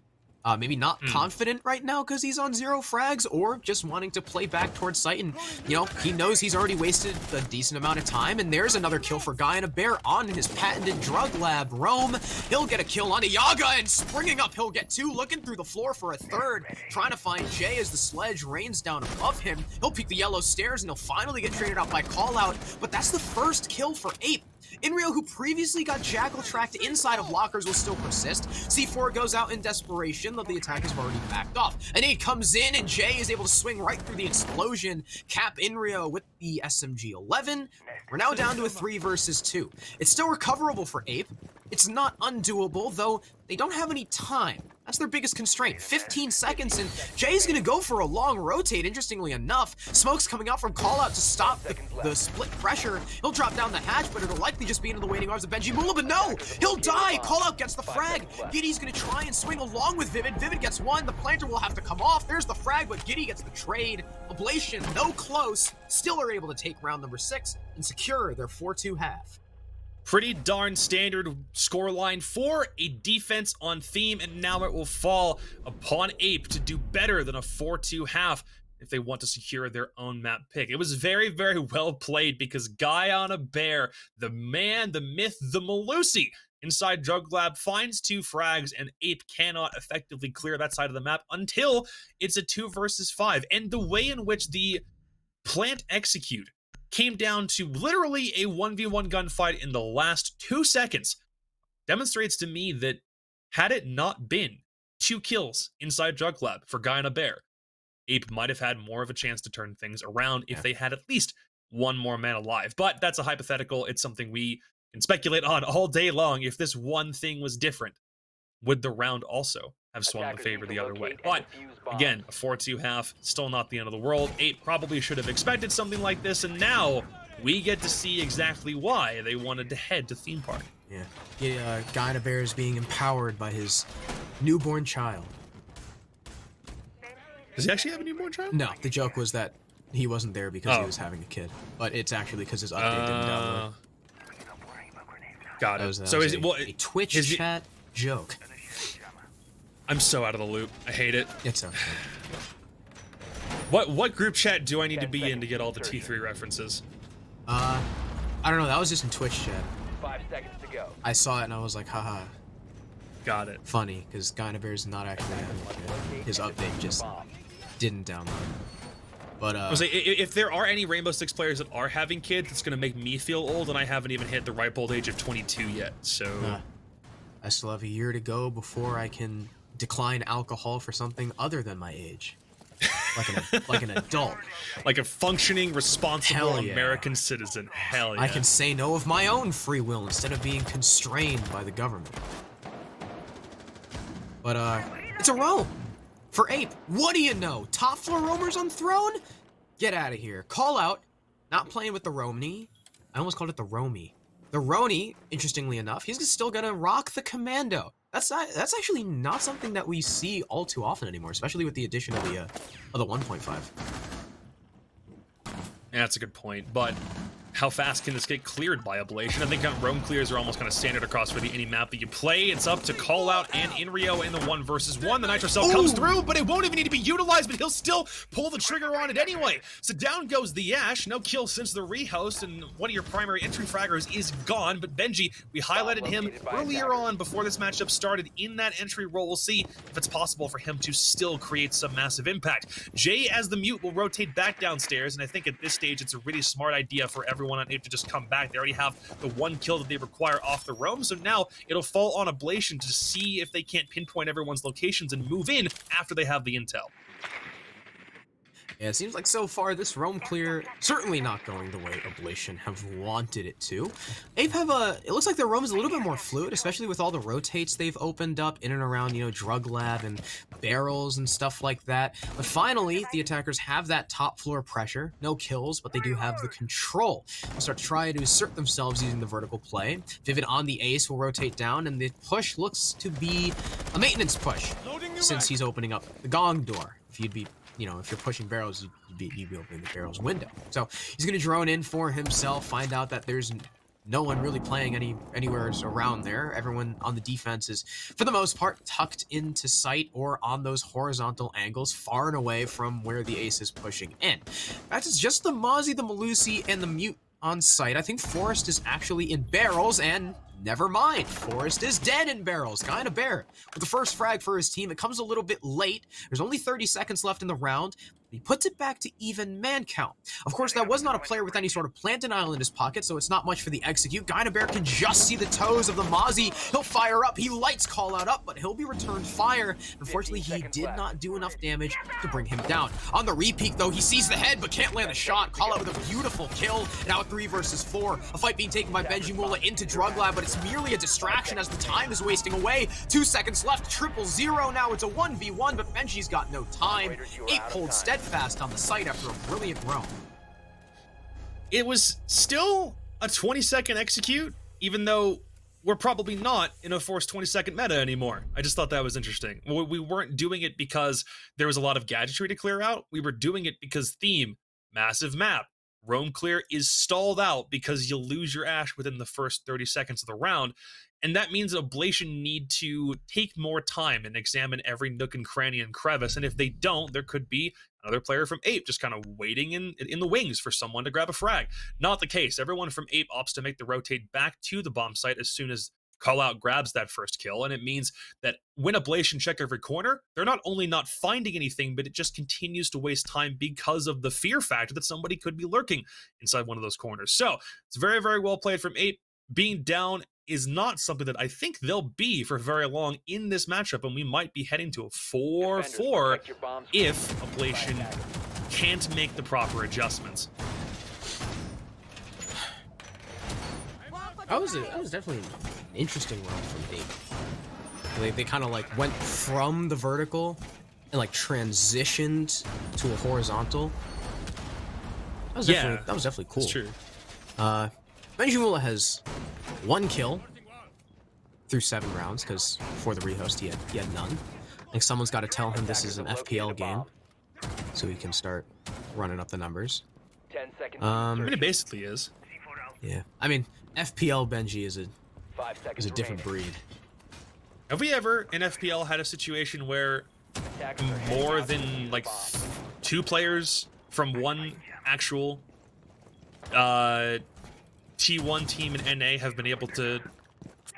Maybe not confident right now because he's on 0 frags, or just wanting to play back towards site. And, you know, he knows he's already wasted a decent amount of time. And there's another kill for Guy and a Bear on his patented drug lab. Roam, he'll get a kill on Yaga, and springing up, he'll get 2, looking through the floor for a 3rd, trying to find Jay as the sledge rains down above him. He'll peek the yellow stairs, and he'll finally get traded out by Callout. But that's the first kill for Ape. Inrio, who previously got Jackal tracked inside of lockers, will still persist. C4 goes out in desperation, though the attackers have already backed off. An 8 comes in, and Jay is able to swing right through the explosion. Cap Inrio with the SMG-11. We're now down to a 3 versus 2. It's still recoverable for Ape. It's not undoable, though they don't have any time. That's their biggest constraint. 15 seconds, and Jay's gonna go for a long rotate, interestingly enough. Smoke's coming out from Callout to stop the split pressure. He'll drop down the hatch, but it'll likely just be into the waiting arms of Benji Mula, but no! He'll die! Callout gets the frag. Giddy's gonna try and swing along with Vivid. Vivid gets 1. The planter will have to come off. There's the frag, but Giddy gets the trade. Oblation, no close, still are able to take round number 6 and secure their 4-2 half. Pretty darn standard scoreline for a defense on theme, and now it will fall upon Ape to do better than a 4-2 half if they want to secure their own map pick. It was very, very well played because Guy on a Bear, the man, the myth, the Melusi, inside Drug Lab finds 2 frags, and Ape cannot effectively clear that side of the map until it's a 2 versus 5. And the way in which the Plant Execute came down to literally a 1v1 gunfight in the last 2 seconds. Demonstrates to me that had it not been 2 kills inside Drug Lab for Guy and a Bear, Ape might have had more of a chance to turn things around if they had at least one more man alive. But that's a hypothetical. It's something we can speculate on all day long. If this one thing was different, would the round also have swung the favor the other way? But again, a 4-2 half, still not the end of the world. Ape probably should have expected something like this, and now we get to see exactly why they wanted to head to Theme Park. Yeah, Guy and a Bear is being empowered by his newborn child. Does he actually have a newborn child? No, the joke was that he wasn't there because he was having a kid, but it's actually because his update didn't download. Got it. So is it a Twitch chat joke? I'm so out of the loop. I hate it. It's okay. What group chat do I need to be in to get all the T3 references? I don't know. That was just in Twitch chat. 5 seconds to go. I saw it and I was like, haha. Got it. Funny, because Guy and a Bear is not actually having a kid. His update just didn't download. But I was like, if there are any Rainbow Six players that are having kids, it's gonna make me feel old, and I haven't even hit the ripe old age of 22 yet. So I still have a year to go before I can decline alcohol for something other than my age, like an adult, like a functioning, responsible American citizen. Hell yeah! I can say no of my own free will instead of being constrained by the government. But it's a roam for Ape. What do you know? Top floor roamers on throne? Get out of here. Call out. Not playing with the Romney. I almost called it the Romy. The Roni, interestingly enough, he's still gonna rock the Commando. That's actually not something that we see all too often anymore, especially with the addition of the 1.5. Yeah, that's a good point, but how fast can this get cleared by Ablation? I think roam clears are almost kind of standard across for any map that you play. It's up to Call Out and Inrio in the 1 versus 1. The Nitro Cell comes through, but it won't even need to be utilized, but he'll still pull the trigger on it anyway. So down goes the Ash. No kill since the rehost, and one of your primary entry fraggers is gone. But Benji, we highlighted him earlier on before this matchup started in that entry role. We'll see if it's possible for him to still create some massive impact. Jay, as the mute, will rotate back downstairs, and I think at this stage it's a really smart idea for everyone on Ape to just come back. They already have the 1 kill that they require off the roam, so now it'll fall on Ablation to see if they can't pinpoint everyone's locations and move in after they have the intel. Yeah, it seems like so far this roam clear certainly not going the way Ablation have wanted it to. Ape have it looks like their roam is a little bit more fluid, especially with all the rotates they've opened up in and around, you know, Drug Lab and barrels and stuff like that. But finally, the attackers have that top floor pressure. No kills, but they do have the control. They'll start trying to assert themselves using the vertical play. Vivid on the ace will rotate down, and the push looks to be a maintenance push since he's opening up the gong door. If you'd be, you know, if you're pushing barrels, you'd be opening the barrel's window. So he's going to drone in for himself, find out that there's no one really playing anywhere around there. Everyone on the defense is, for the most part, tucked into sight or on those horizontal angles, far and away from where the ace is pushing in. In fact, it's just the Mozzie, the Malusi, and the Mute on site. I think Forrest is actually in barrels, and never mind, Forrest is dead in barrels. Guy and a Bear with the first frag for his team. It comes a little bit late. There's only 30 seconds left in the round. He puts it back to even man count. Of course, that was not a player with any sort of plant denial in his pocket, so it's not much for the execute. Guy and a Bear can just see the toes of the Mozzie. He'll fire up. He lights Call Out up, but he'll be returned fire. Unfortunately, he did not do enough damage to bring him down. On the repeat, though, he sees the head, but can't land the shot. Call Out with a beautiful kill. Now 3 versus 4. A fight being taken by Benji Mula into Drug Lab, but it's merely a distraction as the time is wasting away. 2 seconds left. 0-0. Now it's a 1v1, but Benji's got no time. Ape holds steadfast on the site after a brilliant roam. It was still a 20-second execute, even though we're probably not in a forced 20-second meta anymore. I just thought that was interesting. We weren't doing it because there was a lot of gadgetry to clear out. We were doing it because theme, massive map, roam clear is stalled out because you lose your Ash within the first 30 seconds of the round. And that means Ablation need to take more time and examine every nook and cranny and crevice. And if they don't, there could be another player from Ape just kind of waiting in the wings for someone to grab a frag. Not the case. Everyone from Ape opts to make the rotate back to the bomb site as soon as Call Out grabs that first kill, and it means that when Ablation check every corner, they're not only not finding anything, but it just continues to waste time because of the fear factor that somebody could be lurking inside one of those corners. So it's very, very well played from APE. Being down is not something that I think they'll be for very long in this matchup, and we might be heading to a 4-4 if Ablation can't make the proper adjustments. That was definitely an interesting run from APE. They kind of like went from the vertical and like transitioned to a horizontal. That was definitely cool. That's true. Benjimula has 1 kill through 7 rounds, because before the rehost he had none. I think someone's got to tell him this is an FPL game, so he can start running up the numbers. 10 seconds. I mean, it basically is. Yeah, I mean, FPL Benji is 5 seconds a different breed. Have we ever in FPL had a situation where more than like 2 players from one actual T1 team in NA have been able to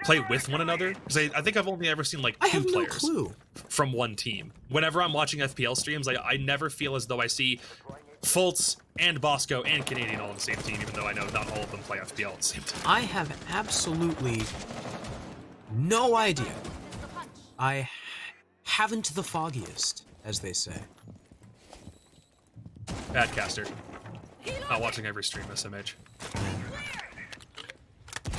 play with one another? Because I think I've only ever seen like 2 players from one team. Whenever I'm watching FPL streams, I never feel as though I see Fultz and Bosco and Canadian all on the same team, even though I know not all of them play FPL at the same time. I have absolutely no idea. I haven't the foggiest, as they say. Bad caster. Not watching every stream, SMH.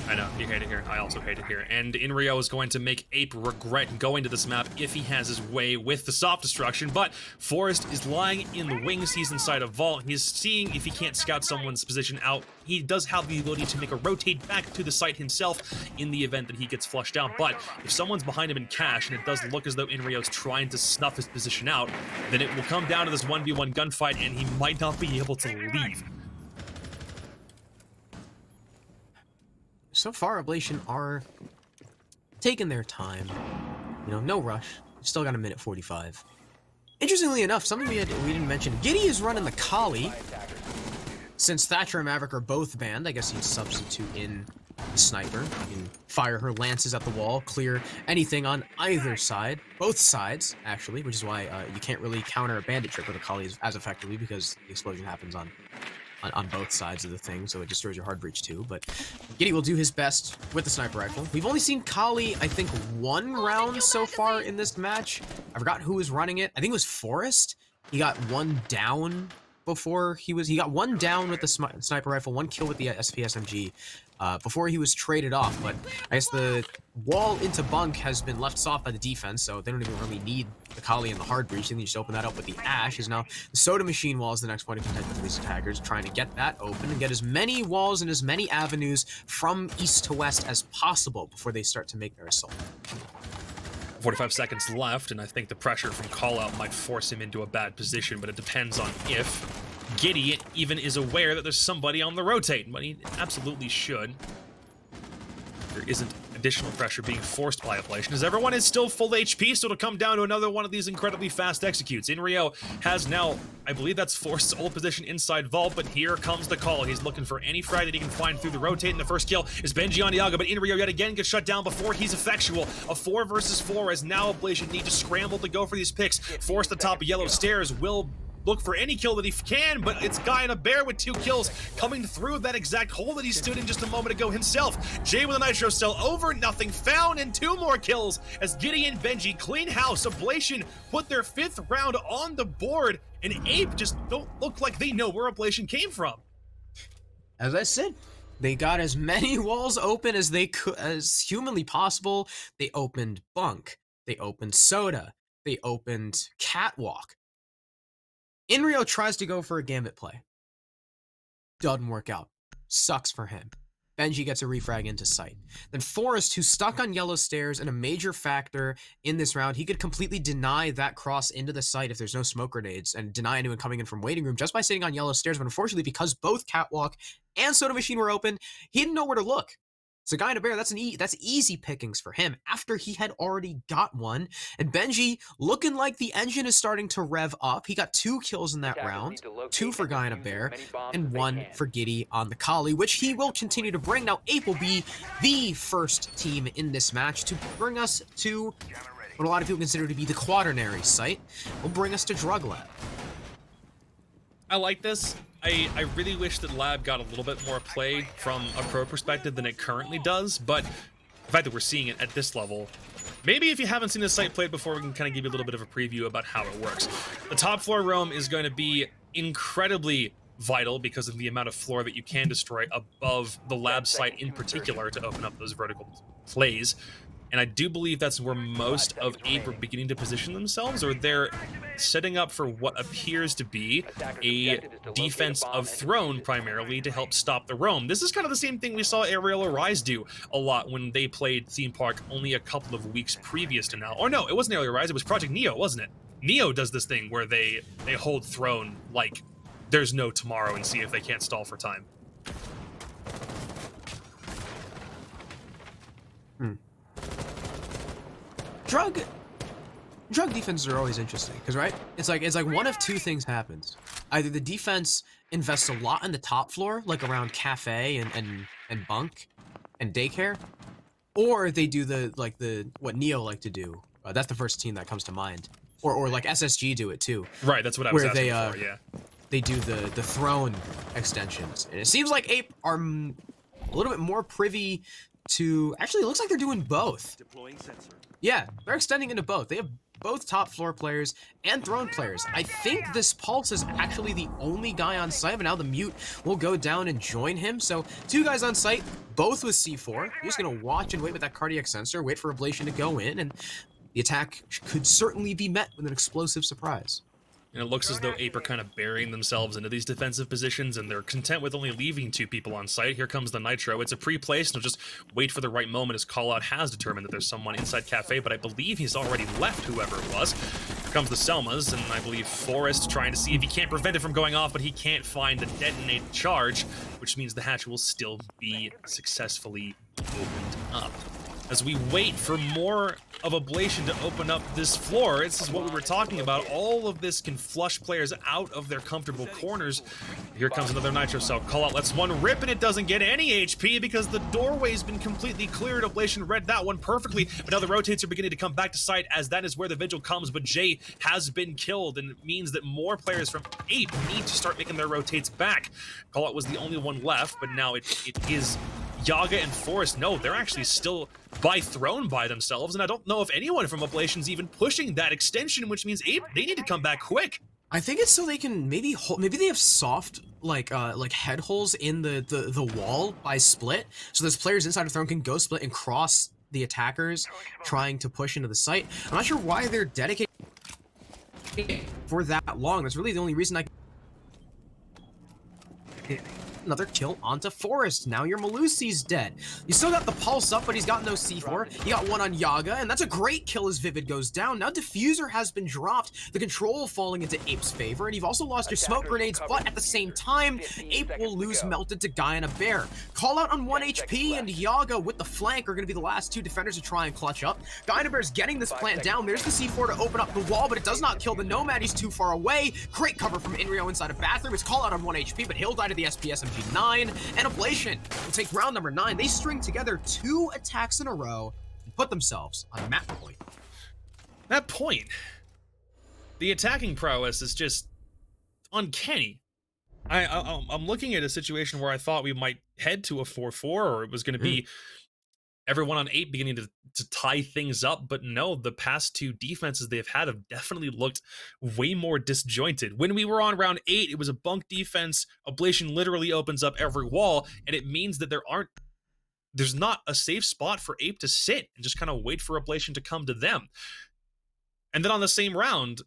I know, you hate it here. I also hate it here. And Inrio is going to make Ape regret going to this map if he has his way with the soft destruction, but Forrest is lying in the wings. He's inside a vault. He's seeing if he can't scout someone's position out. He does have the ability to make a rotate back to the site himself in the event that he gets flushed out, but if someone's behind him in cash, and it does look as though Inrio's trying to snuff his position out, then it will come down to this 1v1 gunfight, and he might not be able to leave. So far, Ablation are taking their time. You know, no rush. Still got a minute 45. Interestingly enough, something we didn't mention. Giddy is running the Kali. Since Thatcher and Maverick are both banned, I guess he'd substitute in the Sniper. You can fire her lances at the wall, clear anything on either side. Both sides, actually, which is why you can't really counter a bandit trick with a Kali as effectively, because the explosion happens on both sides of the thing, so it destroys your hard breach too. But Giddy will do his best with the sniper rifle. We've only seen Kali, I think, 1 round so far in this match. I forgot who was running it. I think it was Forrest. He got 1 down before he got 1 down with the sniper rifle, 1 kill with the SPSMG before he was traded off. But I guess the wall into bunk has been left soft by the defense, so they don't even really need the Kali and the hard breach. They can just open that up with the Ash. Is now the soda machine wall is the next point of contention for these attackers, trying to get that open and get as many walls and as many avenues from east to west as possible before they start to make their assault. 45 seconds left, and I think the pressure from Callout might force him into a bad position, but it depends on if Giddy even is aware that there's somebody on the rotate, but he absolutely should. There isn't additional pressure being forced by Ablation, as everyone is still full HP, so it'll come down to another one of these incredibly fast executes. Inrio has now, I believe that's Forced's old position inside Vault, but here comes the call. He's looking for any frag that he can find through the rotate, and the first kill is Benji on Iago, but Inrio yet again gets shut down before he's effectual. A 4 versus 4, as now Ablation need to scramble to go for these picks. Force the top of yellow stairs will look for any kill that he can, but it's Guy and a Bear with 2 kills coming through that exact hole that he stood in just a moment ago himself. Jay with a Nitro Cell over, nothing found, and 2 more kills as Giddy and Benji clean house. Ablation put their 5th round on the board, and Ape just don't look like they know where Ablation came from. As I said, they got as many walls open as they could, as humanly possible. They opened bunk. They opened soda. They opened catwalk. Inrio tries to go for a gambit play. Doesn't work out. Sucks for him. Benji gets a refrag into sight. Then Forrest, who's stuck on yellow stairs and a major factor in this round, he could completely deny that cross into the site if there's no smoke grenades and deny anyone coming in from waiting room just by sitting on yellow stairs. But unfortunately, because both catwalk and soda machine were open, he didn't know where to look. So Guy in a Bear, that's easy pickings for him after he had already got one. And Benji looking like the engine is starting to rev up. He got 2 kills in that Attackers round, need to locate 2 for and Guy in a defuse as Bear, many bombs and as they 1 can. for Giddy on the Kali, which he will continue to bring. Now Ape will be the first team in this match to bring us to what a lot of people consider to be the quaternary site. Will bring us to Drug Lab. I like this. I really wish that Lab got a little bit more play from a pro perspective than it currently does, but the fact that we're seeing it at this level, maybe if you haven't seen the site played before, we can kind of give you a little bit of a preview about how it works. The top floor roam is going to be incredibly vital because of the amount of floor that you can destroy above the Lab site in particular to open up those vertical plays. And I do believe that's where most of Ape are beginning to position themselves, or they're setting up for what appears to be a defense of Throne primarily to help stop the roam. This is kind of the same thing we saw Aerial Arise do a lot when they played Theme Park only a couple of weeks previous to now. Or no, it wasn't Aerial Arise, it was Project Neo, wasn't it? Neo does this thing where they hold Throne like there's no tomorrow and see if they can't stall for time. Drug defenses are always interesting because, right, it's like one of 2 things happens. Either the defense invests a lot in the top floor, like around cafe and bunk and daycare, or they do the what Neo like to do. That's the first team that comes to mind, or like SSG do it too. Right, that's what I was where asking they for, yeah. They do the Throne extensions, and it seems like Ape are a little bit more privy to. Actually, it looks like they're doing both. Deploying sensor. Yeah, they're extending into both. They have both top floor players and Throne players. I think this Pulse is actually the only guy on site, but now the Mute will go down and join him. So 2 guys on site, both with C4. You're just going to watch and wait with that cardiac sensor, wait for Ablation to go in, and the attack could certainly be met with an explosive surprise. And it looks as though Ape are kind of burying themselves into these defensive positions, and they're content with only leaving 2 people on site. Here comes the Nitro. It's a pre-place, and they'll just wait for the right moment as Callout has determined that there's someone inside Cafe, but I believe he's already left, whoever it was. Here comes the Selmas, and I believe Forrest trying to see if he can't prevent it from going off, but he can't find the detonated charge, which means the hatch will still be successfully opened up. As we wait for more of Ablation to open up this floor, this is what we were talking about. All of this can flush players out of their comfortable corners. Here comes another Nitro cell. Callout lets one rip, and it doesn't get any HP because the doorway's been completely cleared. Ablation read that one perfectly, but now the rotates are beginning to come back to sight, as that is where the Vigil comes, but Jay has been killed, and it means that more players from Ape need to start making their rotates back. Callout was the only one left, but now it is Yaga and Forrest. No, they're actually still by Throne by themselves, and I don't know if anyone from Ablation's even pushing that extension, which means Ape, they need to come back quick. I think it's so they can maybe they have soft like head holes in the wall by split, so those players inside of Throne can go split and cross the attackers trying to push into the site. I'm not sure why they're dedicated for that long. That's really the only reason I can. Another kill onto Forrest. Now your Malusi's dead. You still got the Pulse up, but he's got no C4. You got one on Yaga, and that's a great kill as Vivid goes down. Now Diffuser has been dropped, the control falling into Ape's favor, and you've also lost your smoke grenades, but at the same time, Ape will lose Melted to Guy in a Bear. Call out on 1 HP, and Yaga with the flank are going to be the last 2 defenders to try and clutch up. Guy in a Bear's getting this plant down. There's the C4 to open up the wall, but it does not kill the Nomad. He's too far away. Great cover from Inrio inside of Bathroom. It's call out on 1 HP, but he'll die to the SPS MG9, and Ablation will take round number 9. They string together 2 attacks in a row and put themselves on a map point. That point, the attacking prowess is just uncanny. I'm looking at a situation where I thought we might head to a 4-4, or it was going to be everyone on 8 beginning to tie things up, but no, the past 2 defenses they've had have definitely looked way more disjointed. When we were on round 8, it was a bunk defense. Ablation literally opens up every wall, and it means that there's not a safe spot for Ape to sit and just kind of wait for Ablation to come to them. And then on the same round,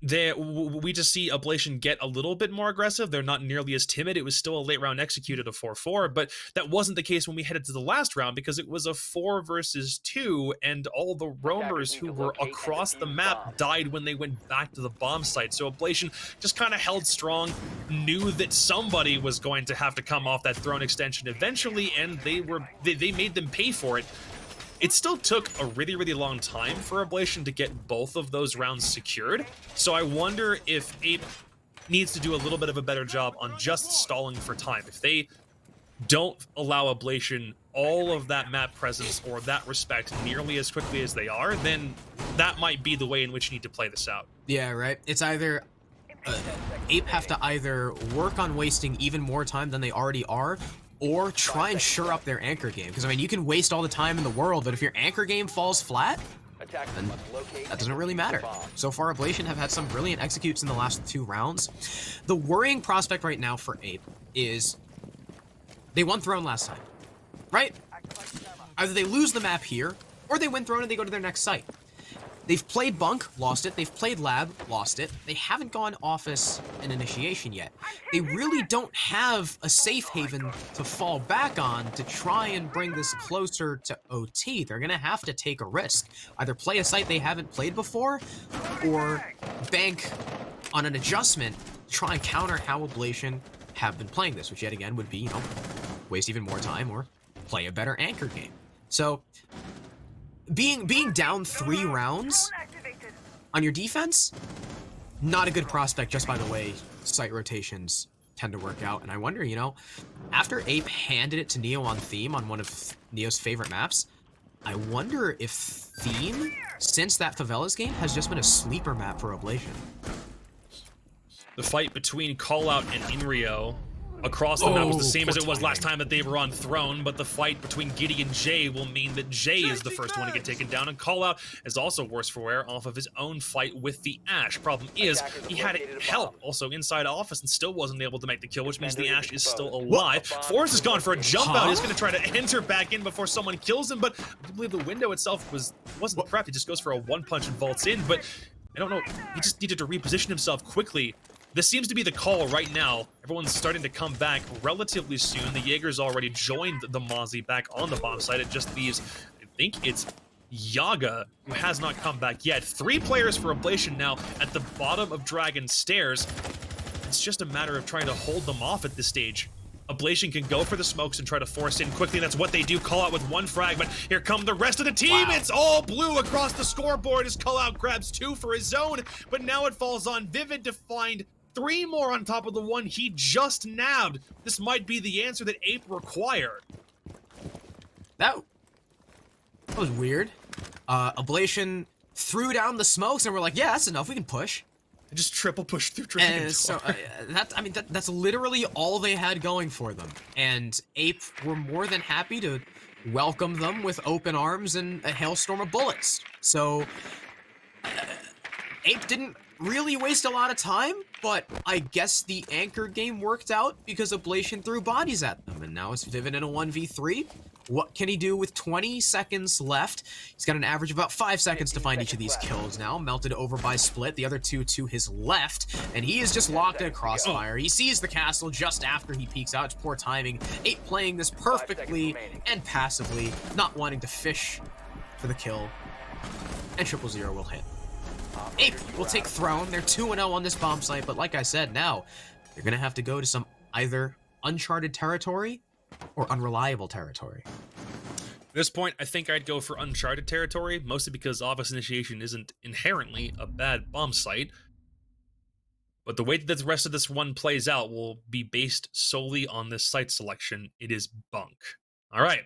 We just see Ablation get a little bit more aggressive. They're not nearly as timid. It was still a late round executed of 4-4, but that wasn't the case when we headed to the last round because it was a 4 versus 2, and all the roamers who were across the map died when they went back to the bomb site. So Ablation just kind of held strong, knew that somebody was going to have to come off that throne extension eventually, and they made them pay for it. It still took a really, really long time for Ablation to get both of those rounds secured, so I wonder if APE needs to do a little bit of a better job on just stalling for time. If they don't allow Ablation all of that map presence or that respect nearly as quickly as they are, then that might be the way in which you need to play this out. Yeah, right. It's either APE have to either work on wasting even more time than they already are, or try and shore up their anchor game. Because, I mean, you can waste all the time in the world, but if your anchor game falls flat, then that doesn't really matter. So far, Ablation have had some brilliant executes in the last 2 rounds. The worrying prospect right now for APE is they won Throne last time, right? Either they lose the map here, or they win Throne and they go to their next site. They've played Bunk, lost it. They've played Lab, lost it. They haven't gone Office and Initiation yet. They really don't have a safe haven to fall back on to try and bring this closer to OT. They're going to have to take a risk. Either play a site they haven't played before, or bank on an adjustment to try and counter how Ablation have been playing this, which yet again would be, waste even more time or play a better anchor game. So being down 3 rounds on your defense, not a good prospect just by the way site rotations tend to work out. And I wonder, after APE handed it to Neo on Theme on one of Neo's favorite maps, I wonder if Theme, since that Favelas game, has just been a sleeper map for Ablation. The fight between Callout and Inrio across the map was the same as it was last time that they were on Throne, but the fight between Giddy and Jay will mean that Jay is the first one to get taken down, and Callout is also worse for wear off of his own fight with the Ash. Problem is, he had help also inside Office and still wasn't able to make the kill, which means the Ash is still alive. Forrest has gone for a jump out. He's going to try to enter back in before someone kills him, but I believe the window itself wasn't prepped. He just goes for a 1-punch and vaults in, but I don't know. He just needed to reposition himself quickly. This seems to be the call right now. Everyone's starting to come back relatively soon. The Jaeger's already joined the Mozzie back on the bomb site. It just leaves, I think it's Yaga, who has not come back yet. 3 players for Ablation now at the bottom of Dragon Stairs. It's just a matter of trying to hold them off at this stage. Ablation can go for the smokes and try to force in quickly. That's what they do. Callout with 1 frag, but here come the rest of the team. Wow. It's all blue across the scoreboard as Callout grabs 2 for his own, but now it falls on Vivid to find 3 more on top of the 1 he just nabbed. This might be the answer that APE required. That was weird. Ablation threw down the smokes and we're like, yeah, that's enough. We can push. They just triple pushed through Dragon. And so that's literally all they had going for them. And APE were more than happy to welcome them with open arms and a hailstorm of bullets. So APE didn't really waste a lot of time, but I guess the anchor game worked out because Ablation threw bodies at them, and now it's Vivid in a 1v3. What can he do with 20 seconds left? He's got an average of about 5 seconds to find each of these kills now. Melted over by Split, the other 2 to his left, and he is just locked in a crossfire. He sees the castle just after he peeks out. It's poor timing. APE playing this perfectly and passively, not wanting to fish for the kill, and 000 will hit. APE will take Throne. They're 2-0 on this bomb site, but like I said, now they're going to have to go to some either uncharted territory or unreliable territory. At this point, I think I'd go for uncharted territory, mostly because Office Initiation isn't inherently a bad bomb site. But the way that the rest of this one plays out will be based solely on this site selection. It is Bunk. All right.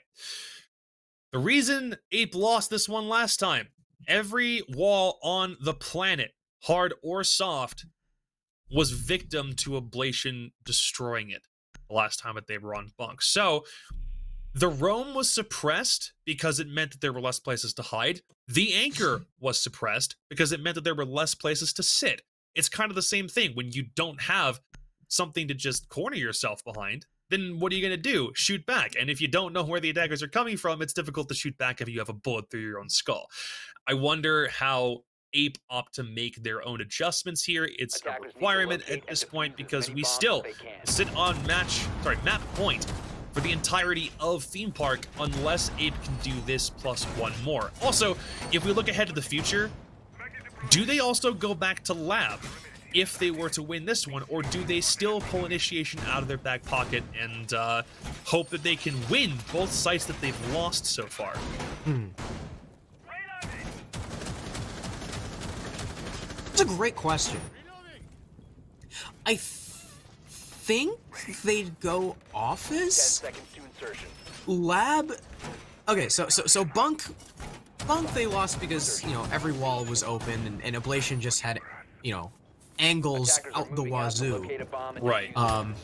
The reason APE lost this one last time, every wall on the planet, hard or soft, was victim to Ablation destroying it the last time that they were on Bunk. So the roam was suppressed because it meant that there were less places to hide. The anchor was suppressed because it meant that there were less places to sit. It's kind of the same thing. When you don't have something to just corner yourself behind, then what are you going to do? Shoot back. And if you don't know where the attackers are coming from, it's difficult to shoot back if you have a bullet through your own skull. I wonder how Ape opt to make their own adjustments here. It's a Attackers need to requirement locate at this and point defuse as because many we bombs still as they can. sit on map point for the entirety of Theme Park unless Ape can do this plus one more. Also, if we look ahead to the future, do they also go back to Lab if they were to win this one, or do they still pull initiation out of their back pocket and hope that they can win both sites that they've lost so far? That's a great question. I think they'd go 10 office. seconds to insertion. Lab. Okay, so bunk they lost because, you know, every wall was open and Ablation just had, you know, angles Attackers are out the moving out to wazoo. locate a bomb and Right. defuse it.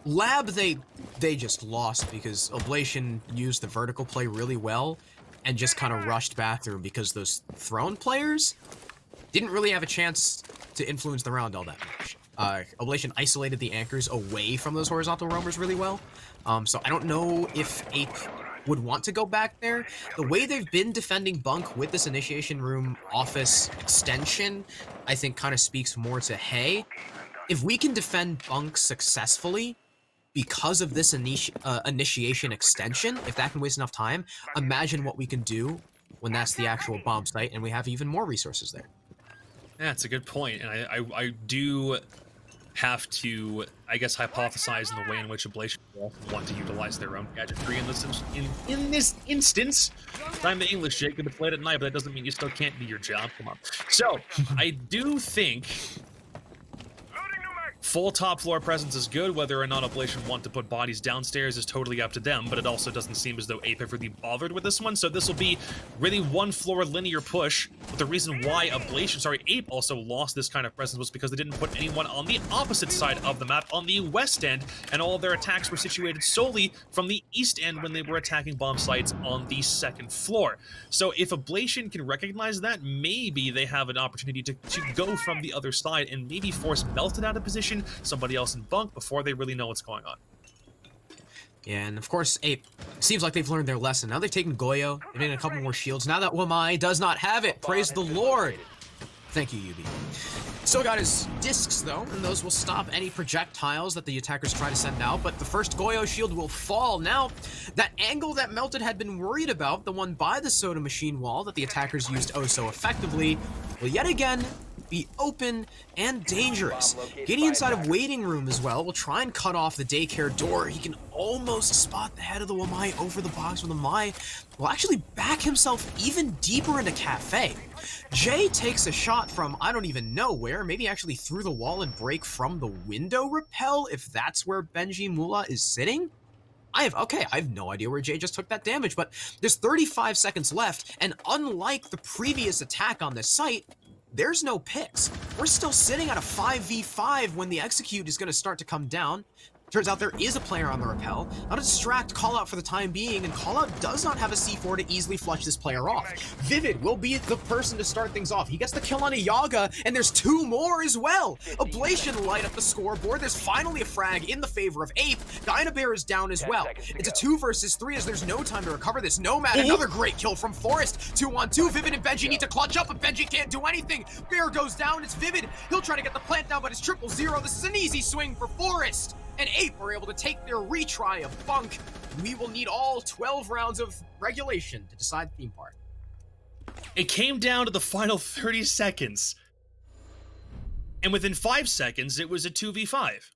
Lab they just lost because Ablation used the vertical play really well and just kind of rushed back through because those Throne players didn't really have a chance to influence the round all that much. Oblation isolated the anchors away from those horizontal roamers really well. So I don't know if Ape would want to go back there. The way they've been defending Bunk with this initiation room office extension, I think kind of speaks more to, hey, if we can defend Bunk successfully because of this initiation extension, if that can waste enough time, imagine what we can do when that's the actual bomb site and we have even more resources there. That's a good point, and I do have to, I guess, hypothesize in the way in which Ablation will want to utilize their own gadgetry in this instance. I'm the English, Jacob. It's late at night, but that doesn't mean you still can't do your job. Come on. So I do think full top floor presence is good. Whether or not Ablation want to put bodies downstairs is totally up to them, but it also doesn't seem as though Ape have really bothered with this one. So this will be really one floor linear push. But the reason why Ape also lost this kind of presence was because they didn't put anyone on the opposite side of the map, on the west end, and all of their attacks were situated solely from the east end when they were attacking bomb sites on the second floor. So if Ablation can recognize that, maybe they have an opportunity to go from the other side and maybe force Melted out of position, somebody else in Bunk, before they really know what's going on. Yeah, and of course, Ape, seems like they've learned their lesson. Now they've taken Goyo, they've taken a couple more shields. Now that Wamai does not have it, praise the Lord. Thank you, Yubi. Still got his discs, though, and those will stop any projectiles that the attackers try to send out, but the first Goyo shield will fall. Now, that angle that Melted had been worried about, the one by the soda machine wall that the attackers used oh so effectively, will yet again be open and dangerous. Getting inside of waiting room as well will try and cut off the daycare door. He can almost spot the head of the Wamai over the box when the Mai will actually back himself even deeper into Cafe. Jay takes a shot from I don't even know where, maybe actually through the wall and break from the window rappel if that's where Benji Mula is sitting. I have no idea where Jay just took that damage, but there's 35 seconds left, and unlike the previous attack on this site, there's no picks. We're still sitting at a 5v5 when the execute is going to start to come down. Turns out there is a player on the rappel. Now to distract Callout for the time being, and Callout does not have a C4 to easily flush this player off. Vivid will be the person to start things off. He gets the kill on a Yaga, and there's two more as well. Ablation light up the scoreboard. There's finally a frag in the favor of Ape. Dynabear is down as well. It's a 2 versus 3 as there's no time to recover this. Nomad, another great kill from Forest. 2-on-2. Vivid and Benji need to clutch up, but Benji can't do anything. Bear goes down. It's Vivid. He'll try to get the plant down, but it's 0-0. This is an easy swing for Forest. And Ape were able to take their retry of Bunk. We will need all 12 rounds of regulation to decide Theme Park. It came down to the final 30 seconds. And within 5 seconds, it was a 2v5.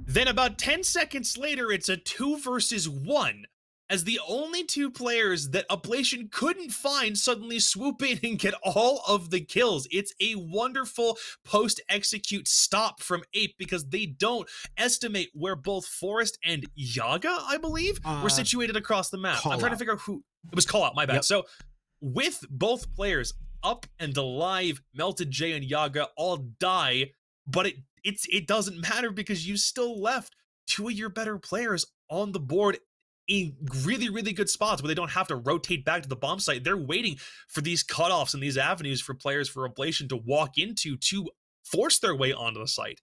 Then about 10 seconds later, it's a 2 versus 1. As the only two players that Ablation couldn't find suddenly swoop in and get all of the kills. It's a wonderful post-execute stop from Ape because they don't estimate where both Forest and Yaga, I believe, were situated across the map. I'm trying to figure out who... It was Callout, my bad. Yep. So with both players up and alive, Melted, Jay, and Yaga all die, but it doesn't matter because you still left two of your better players on the board in really, really good spots where they don't have to rotate back to the bomb site. They're waiting for these cutoffs and these avenues for players for Ablation to walk into to force their way onto the site.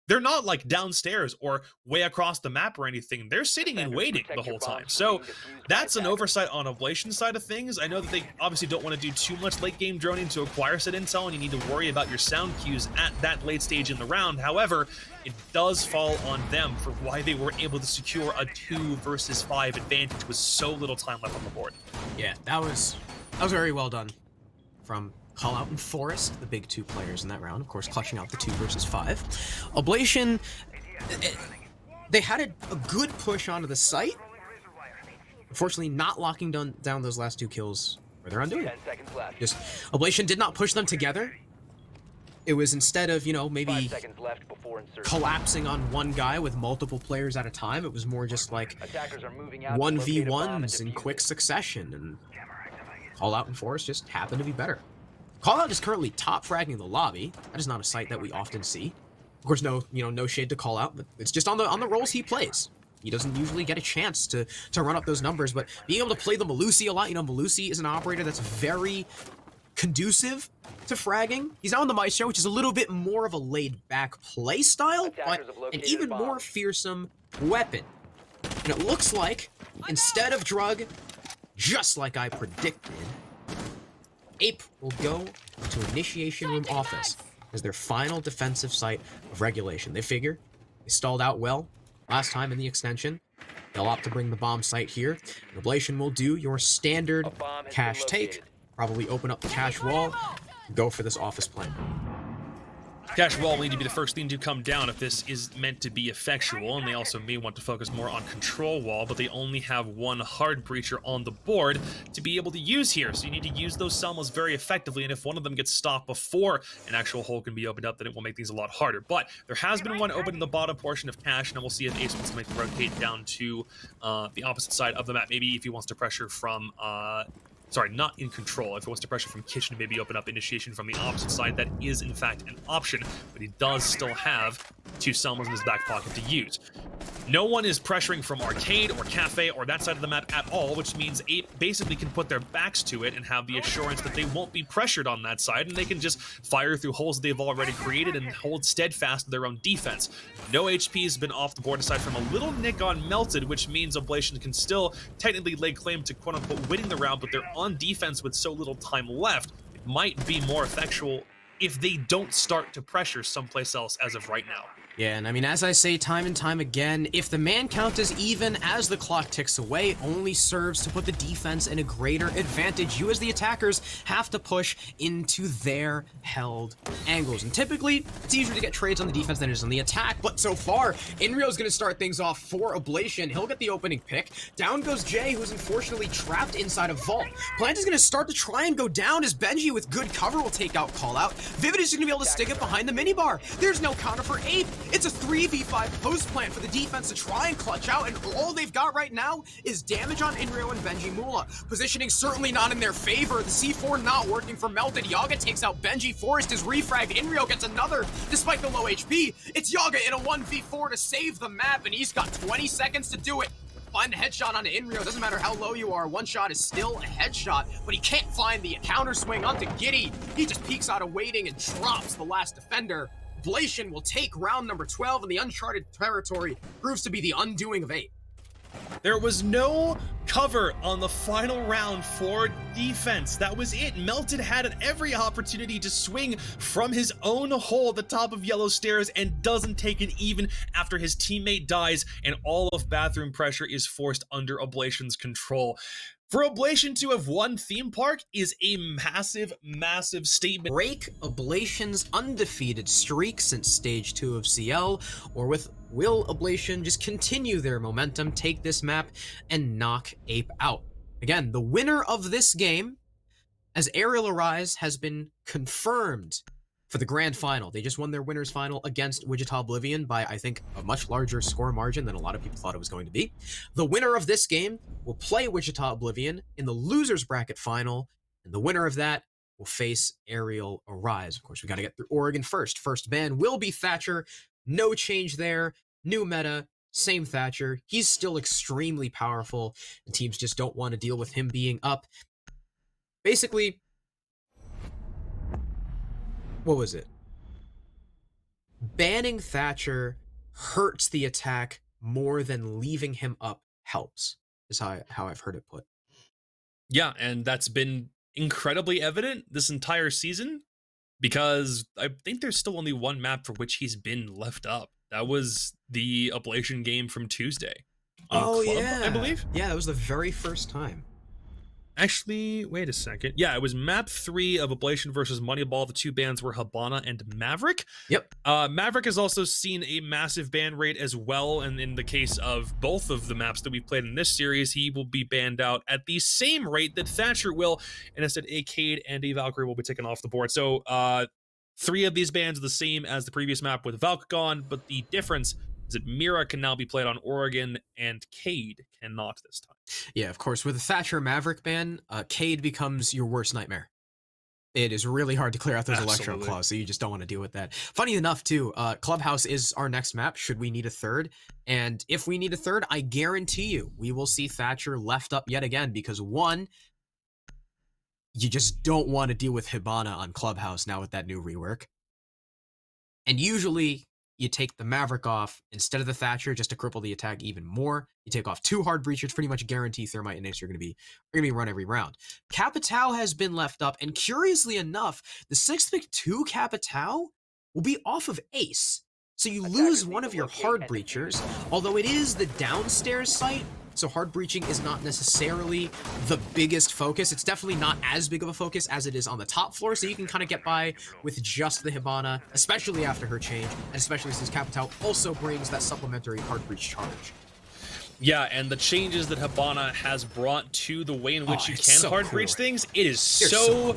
they're not like downstairs or way across the map or anything. They're sitting and waiting the whole time. So that's an oversight on Oblation side of things. I know that they obviously don't want to do too much late game droning to acquire said intel, and you need to worry about your sound cues at that late stage in the round. However, it does fall on them for why they were able to secure a 2 versus 5 advantage with so little time left on the board. Yeah, that was very well done from Callout and Forest, the big 2 players in that round, of course, clutching out the 2 versus 5. Oblation, they had a good push onto the site. Unfortunately, not locking down those last 2 kills where they're undoing 10 it. seconds left. Just, Oblation did not push them together. It was instead of, 5 maybe seconds left before insertion. collapsing on one guy with multiple players at a time, it was more just like Attackers are moving out to locate a bomb and 1v1s in defuse quick it. succession, and Callout and Forest just happened to be better. Callout is currently top fragging the lobby. That is not a sight that we often see. Of course, no shade to Callout, but it's just on the roles he plays. He doesn't usually get a chance to run up those numbers, but being able to play the Malusi a lot, Malusi is an operator that's very conducive to fragging. He's now on the Maestro, which is a little bit more of a laid-back play style, Attackers but have located an even a bomb. more fearsome weapon. And it looks like, instead of Drug, just like I predicted, Ape will go to Initiation Room Office as their final defensive site of regulation. They figure they stalled out well last time in the extension. They'll opt to bring the bomb site here. And Oblation will do your standard A bomb has cache been take. located. Probably open up the cache wall, go for this office plan. Cache wall will need to be the first thing to come down if this is meant to be effectual, and they also may want to focus more on control wall, but they only have 1 hard breacher on the board to be able to use here, so you need to use those Selmas very effectively, and if one of them gets stopped before an actual hole can be opened up, then it will make things a lot harder. But there has been one open in the bottom portion of cache, and we'll see if Ace wants to make the rotate down to the opposite side of the map, maybe if he wants to pressure from sorry, not in control. If it wants to pressure from kitchen, maybe open up initiation from the opposite side, that is in fact an option, but he does still have 2 Selmas in his back pocket to use. No one is pressuring from arcade or cafe or that side of the map at all, which means Ape basically can put their backs to it and have the assurance that they won't be pressured on that side, and they can just fire through holes that they've already created and hold steadfast to their own defense. No HP has been off the board aside from a little nick on Melted, which means Oblation can still technically lay claim to quote-unquote winning the round, but they're on defense with so little time left. It might be more effectual if they don't start to pressure someplace else as of right now. Yeah, and I mean, as I say time and time again, if the man count is even as the clock ticks away, only serves to put the defense in a greater advantage. You as the attackers have to push into their held angles. And typically, it's easier to get trades on the defense than it is on the attack, but so far, Inrio's gonna start things off for Oblation. He'll get the opening pick. Down goes Jay, who's unfortunately trapped inside a vault. Plant is gonna start to try and go down as Benji with good cover will take out Callout. Vivid is gonna be able to stick it behind the minibar. There's no counter for Ape. It's a 3v5 post plant for the defense to try and clutch out, and all they've got right now is damage on Inrio and Benji Mula. Positioning certainly not in their favor. The C4 not working for Melted. Yaga takes out Benji. Forest is refragged. Inrio gets another despite the low HP. It's Yaga in a 1v4 to save the map, and he's got 20 seconds to do it. Find a headshot onto Inrio. Doesn't matter how low you are, one shot is still a headshot, but he can't find the counter swing onto Giddy. He just peeks out of waiting and drops the last defender. Oblation will take round number 12, and the uncharted territory proves to be the undoing of Ape. There was no cover on the final round for defense. That was it. Melted had every opportunity to swing from his own hole at the top of Yellow Stairs and doesn't take it even after his teammate dies, and all of bathroom pressure is forced under Oblation's control. For Oblation to have won Theme Park is a massive, massive statement. Break Oblation's undefeated streak since stage 2 of CL, or will Oblation just continue their momentum, take this map, and knock Ape out? Again, the winner of this game, as Aerial Arise has been confirmed for the grand final. They just won their winners final against Wichita Oblivion by, I think, a much larger score margin than a lot of people thought it was going to be. The winner of this game will play Wichita Oblivion in the losers bracket final, and the winner of that will face Aerial Arise. Of course, we got to get through Oregon first. First ban will be Thatcher. No change there. New meta. Same Thatcher. He's still extremely powerful, and teams just don't want to deal with him being up. Basically, what was it? banning Thatcher hurts the attack more than leaving him up helps, is how I've heard it put. Yeah, and that's been incredibly evident this entire season because I think there's still only one map for which he's been left up. That was the Ablation game from Tuesday on Club, I believe. Yeah, that was the very first time. Actually, wait a second. Yeah, it was map 3 of Ablation versus Moneyball. The two bans were Habana and Maverick. Yep. Maverick has also seen a massive ban rate as well, and in the case of both of the maps that we've played in this series, he will be banned out at the same rate that Thatcher will, and instead a Cade and a Valkyrie will be taken off the board. So 3 of these bans are the same as the previous map with Valk gone, but the difference is that Mira can now be played on Oregon and Cade cannot this time. Yeah, of course. With the Thatcher Maverick ban, Cade becomes your worst nightmare. It is really hard to clear out those electro claws, so you just don't want to deal with that. Funny enough, too, Clubhouse is our next map, should we need a third. And if we need a third, I guarantee you, we will see Thatcher left up yet again, because one, you just don't want to deal with Hibana on Clubhouse now with that new rework. And usually, you take the Maverick off instead of the Thatcher just to cripple the attack even more. You take off 2 hard breachers, pretty much guarantee Thermite and Ace are going to be run every round. Capitao has been left up, and curiously enough, the 6th pick 2 Capitao will be off of Ace. So you lose one of your hard breachers, although it is the downstairs site, so hard breaching is not necessarily the biggest focus. It's definitely not as big of a focus as it is on the top floor, so you can kind of get by with just the Hibana, especially after her change, and especially since Capitao also brings that supplementary hard breach charge. Yeah, and the changes that Hibana has brought to the way in which you can hard breach things, it is so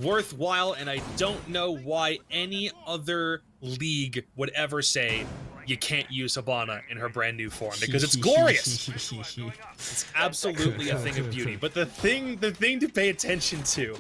worthwhile, and I don't know why any other league would ever say you can't use Hibana in her brand new form, because it's glorious. It's absolutely a thing of beauty. But the thing to pay attention to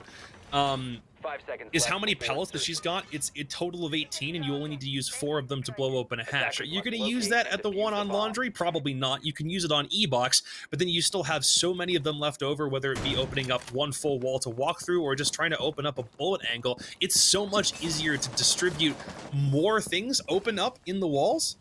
is how many pellets that she's got. It's a total of 18, and you only need to use 4 of them to blow open a hatch. Are you going to use that at the one on Laundry? Probably not. You can use it on E-Box, but then you still have so many of them left over, whether it be opening up one full wall to walk through or just trying to open up a bullet angle. It's so much easier to distribute more things open up in the walls,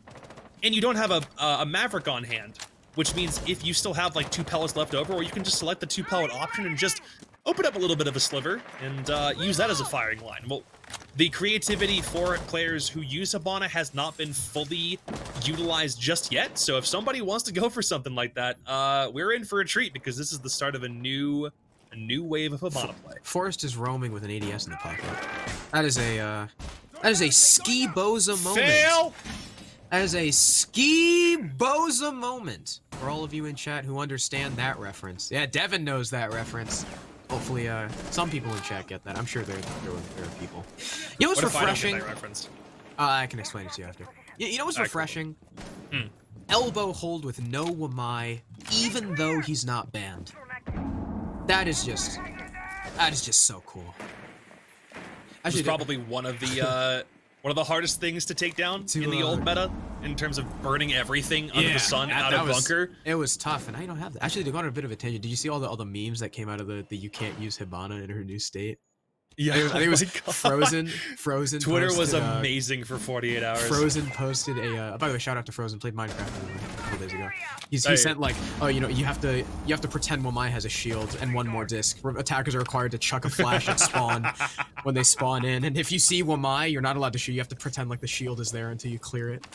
and you don't have a Maverick on hand, which means if you still have like 2 pellets left over, or you can just select the 2 pellet option and just open up a little bit of a sliver and use that as a firing line. Well, the creativity for players who use Hibana has not been fully utilized just yet, so if somebody wants to go for something like that, we're in for a treat, because this is the start of a new wave of Hibana play. Forrest is roaming with an ADS in the pocket. That is a ski boza moment. Fail! That is a ski boza moment for all of you in chat who understand that reference. Yeah, Devin knows that reference. Hopefully, some people in chat get that. I'm sure there are people. You know what's refreshing? I can explain it to you after. You know what's refreshing? Cool. Elbow hold with no Wamai, even though he's not banned. That is just so cool. This is probably one of the hardest things to take down in the old meta, in terms of burning everything under the sun out of bunker. It was tough, and I don't have that. Actually, they got a bit of attention. Did you see all the memes that came out of the you can't use Hibana in her new state? Yeah, I think it was Frozen. Twitter posted, was amazing for 48 hours. Frozen posted a. By the way, shout out to Frozen. Played Minecraft a couple days ago. He sent like, oh, you know, you have to pretend Wamai has a shield and one more disc. Attackers are required to chuck a flash at spawn when they spawn in, and if you see Wamai, you're not allowed to shoot. You have to pretend like the shield is there until you clear it.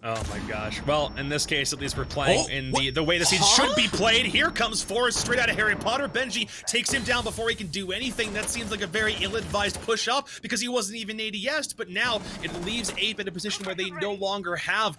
Oh my gosh. Well, in this case, at least we're playing in the way the scene should be played. Here comes Forrest straight out of Harry Potter. Benji takes him down before he can do anything. That seems like a very ill-advised push-up, because he wasn't even ADS'd, but now it leaves Ape in a position where they no longer have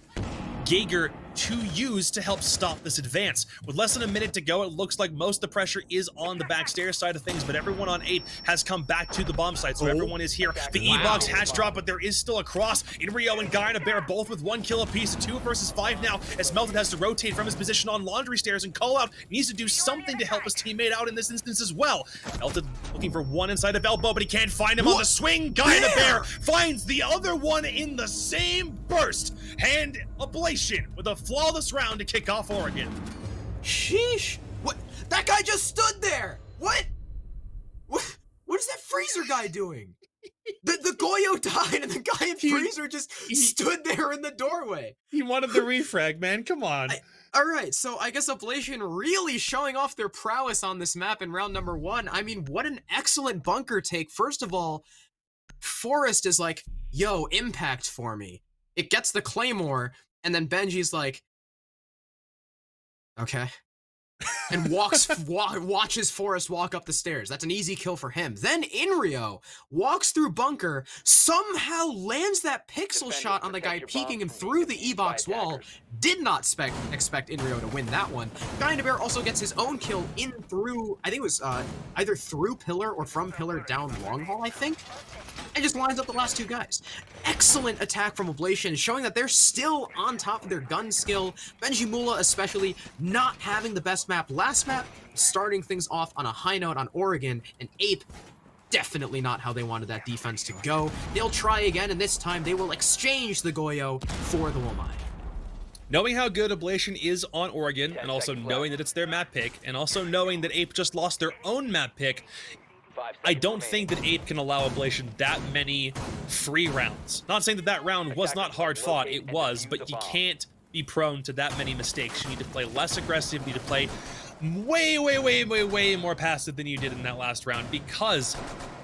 Jaeger to use to help stop this advance. With less than a minute to go, it looks like most of the pressure is on the backstairs side of things, but everyone on 8 has come back to the bomb site, so everyone is here. The E-Box hatch drop, but there is still a cross. Inrio and Guy and a Bear both with 1 kill apiece, 2 versus 5 now, as Melted has to rotate from his position on Laundry Stairs, and Call Out needs to do something to help his teammate out in this instance as well. Melted looking for one inside of Elbow, but he can't find him on the swing. Guy and a Bear finds the other one in the same burst. Hand Ablation with a flawless round to kick off Oregon. Sheesh! What? That guy just stood there! What is that freezer guy doing? The Goyo died, and the guy in Freezer just stood there in the doorway. He wanted the refrag, man. Come on. All right, so I guess Oblation really showing off their prowess on this map in round number 1. I mean, what an excellent bunker take. First of all, Forrest is like, yo, impact for me. It gets the Claymore, and then Benji's like, okay. And watches Forrest walk up the stairs. That's an easy kill for him. Then Inrio walks through bunker, somehow lands that pixel shot on the guy peeking him through the E-box wall. Did not expect Inrio to win that one. Bear also gets his own kill in through, I think it was either through pillar or from pillar down long hall, I think. And just lines up the last two guys. Excellent attack from Oblation, showing that they're still on top of their gun skill. Benji Mula especially not having the best map last map, starting things off on a high note on Oregon, and Ape definitely not how they wanted that defense to go. They'll try again, and this time they will exchange the Goyo for the Womai. Knowing how good Oblation is on Oregon, and also knowing that it's their map pick, and also knowing that Ape just lost their own map pick, I don't think that Ape can allow Oblation that many free rounds. Not saying that that round was not hard fought, it was, but you can't be prone to that many mistakes. You need to play less aggressive, you need to play way more passive than you did in that last round, because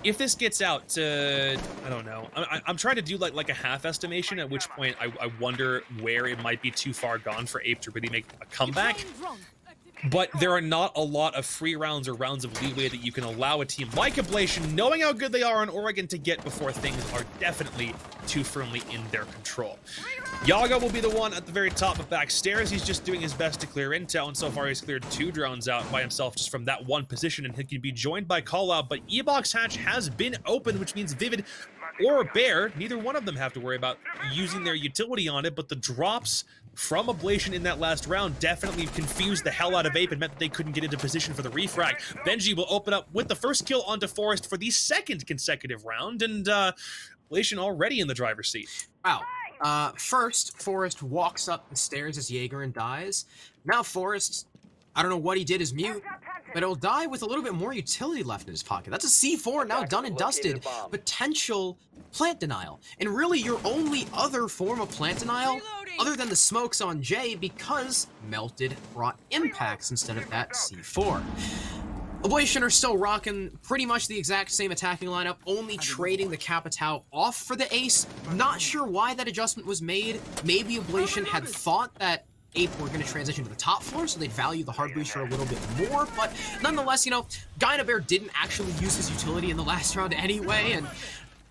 if this gets out to, I don't know, I'm trying to do like a half estimation, at which point I wonder where it might be too far gone for Ape to really make a comeback. But there are not a lot of free rounds or rounds of leeway that you can allow a team like Oblation, knowing how good they are on Oregon, to get before things are definitely too firmly in their control. Yaga will be the one at the very top of backstairs. He's just doing his best to clear intel, and so far he's cleared 2 drones out by himself just from that one position, and he can be joined by Callout, but E-box hatch has been opened, which means Vivid or Bear, neither one of them have to worry about using their utility on it, but the drops from Oblation in that last round definitely confused the hell out of Ape and meant that they couldn't get into position for the refrag. Benji will open up with the first kill onto Forrest for the 2nd consecutive round, and Oblation already in the driver's seat. Wow. First, Forrest walks up the stairs as Jaeger and dies. Now Forrest, I don't know what he did as mute, but he'll die with a little bit more utility left in his pocket. That's a C4 now done and dusted. Potential plant denial. And really your only other form of plant denial, other than the smokes on Jay, because Melted brought impacts instead of that C4. Oblation are still rocking pretty much the exact same attacking lineup, only trading the Capitao off for the Ace. Not sure why that adjustment was made. Maybe Oblation had thought that Ape were going to transition to the top floor, so they'd value the hard breacher a little bit more, but nonetheless, you know, Bear didn't actually use his utility in the last round anyway, and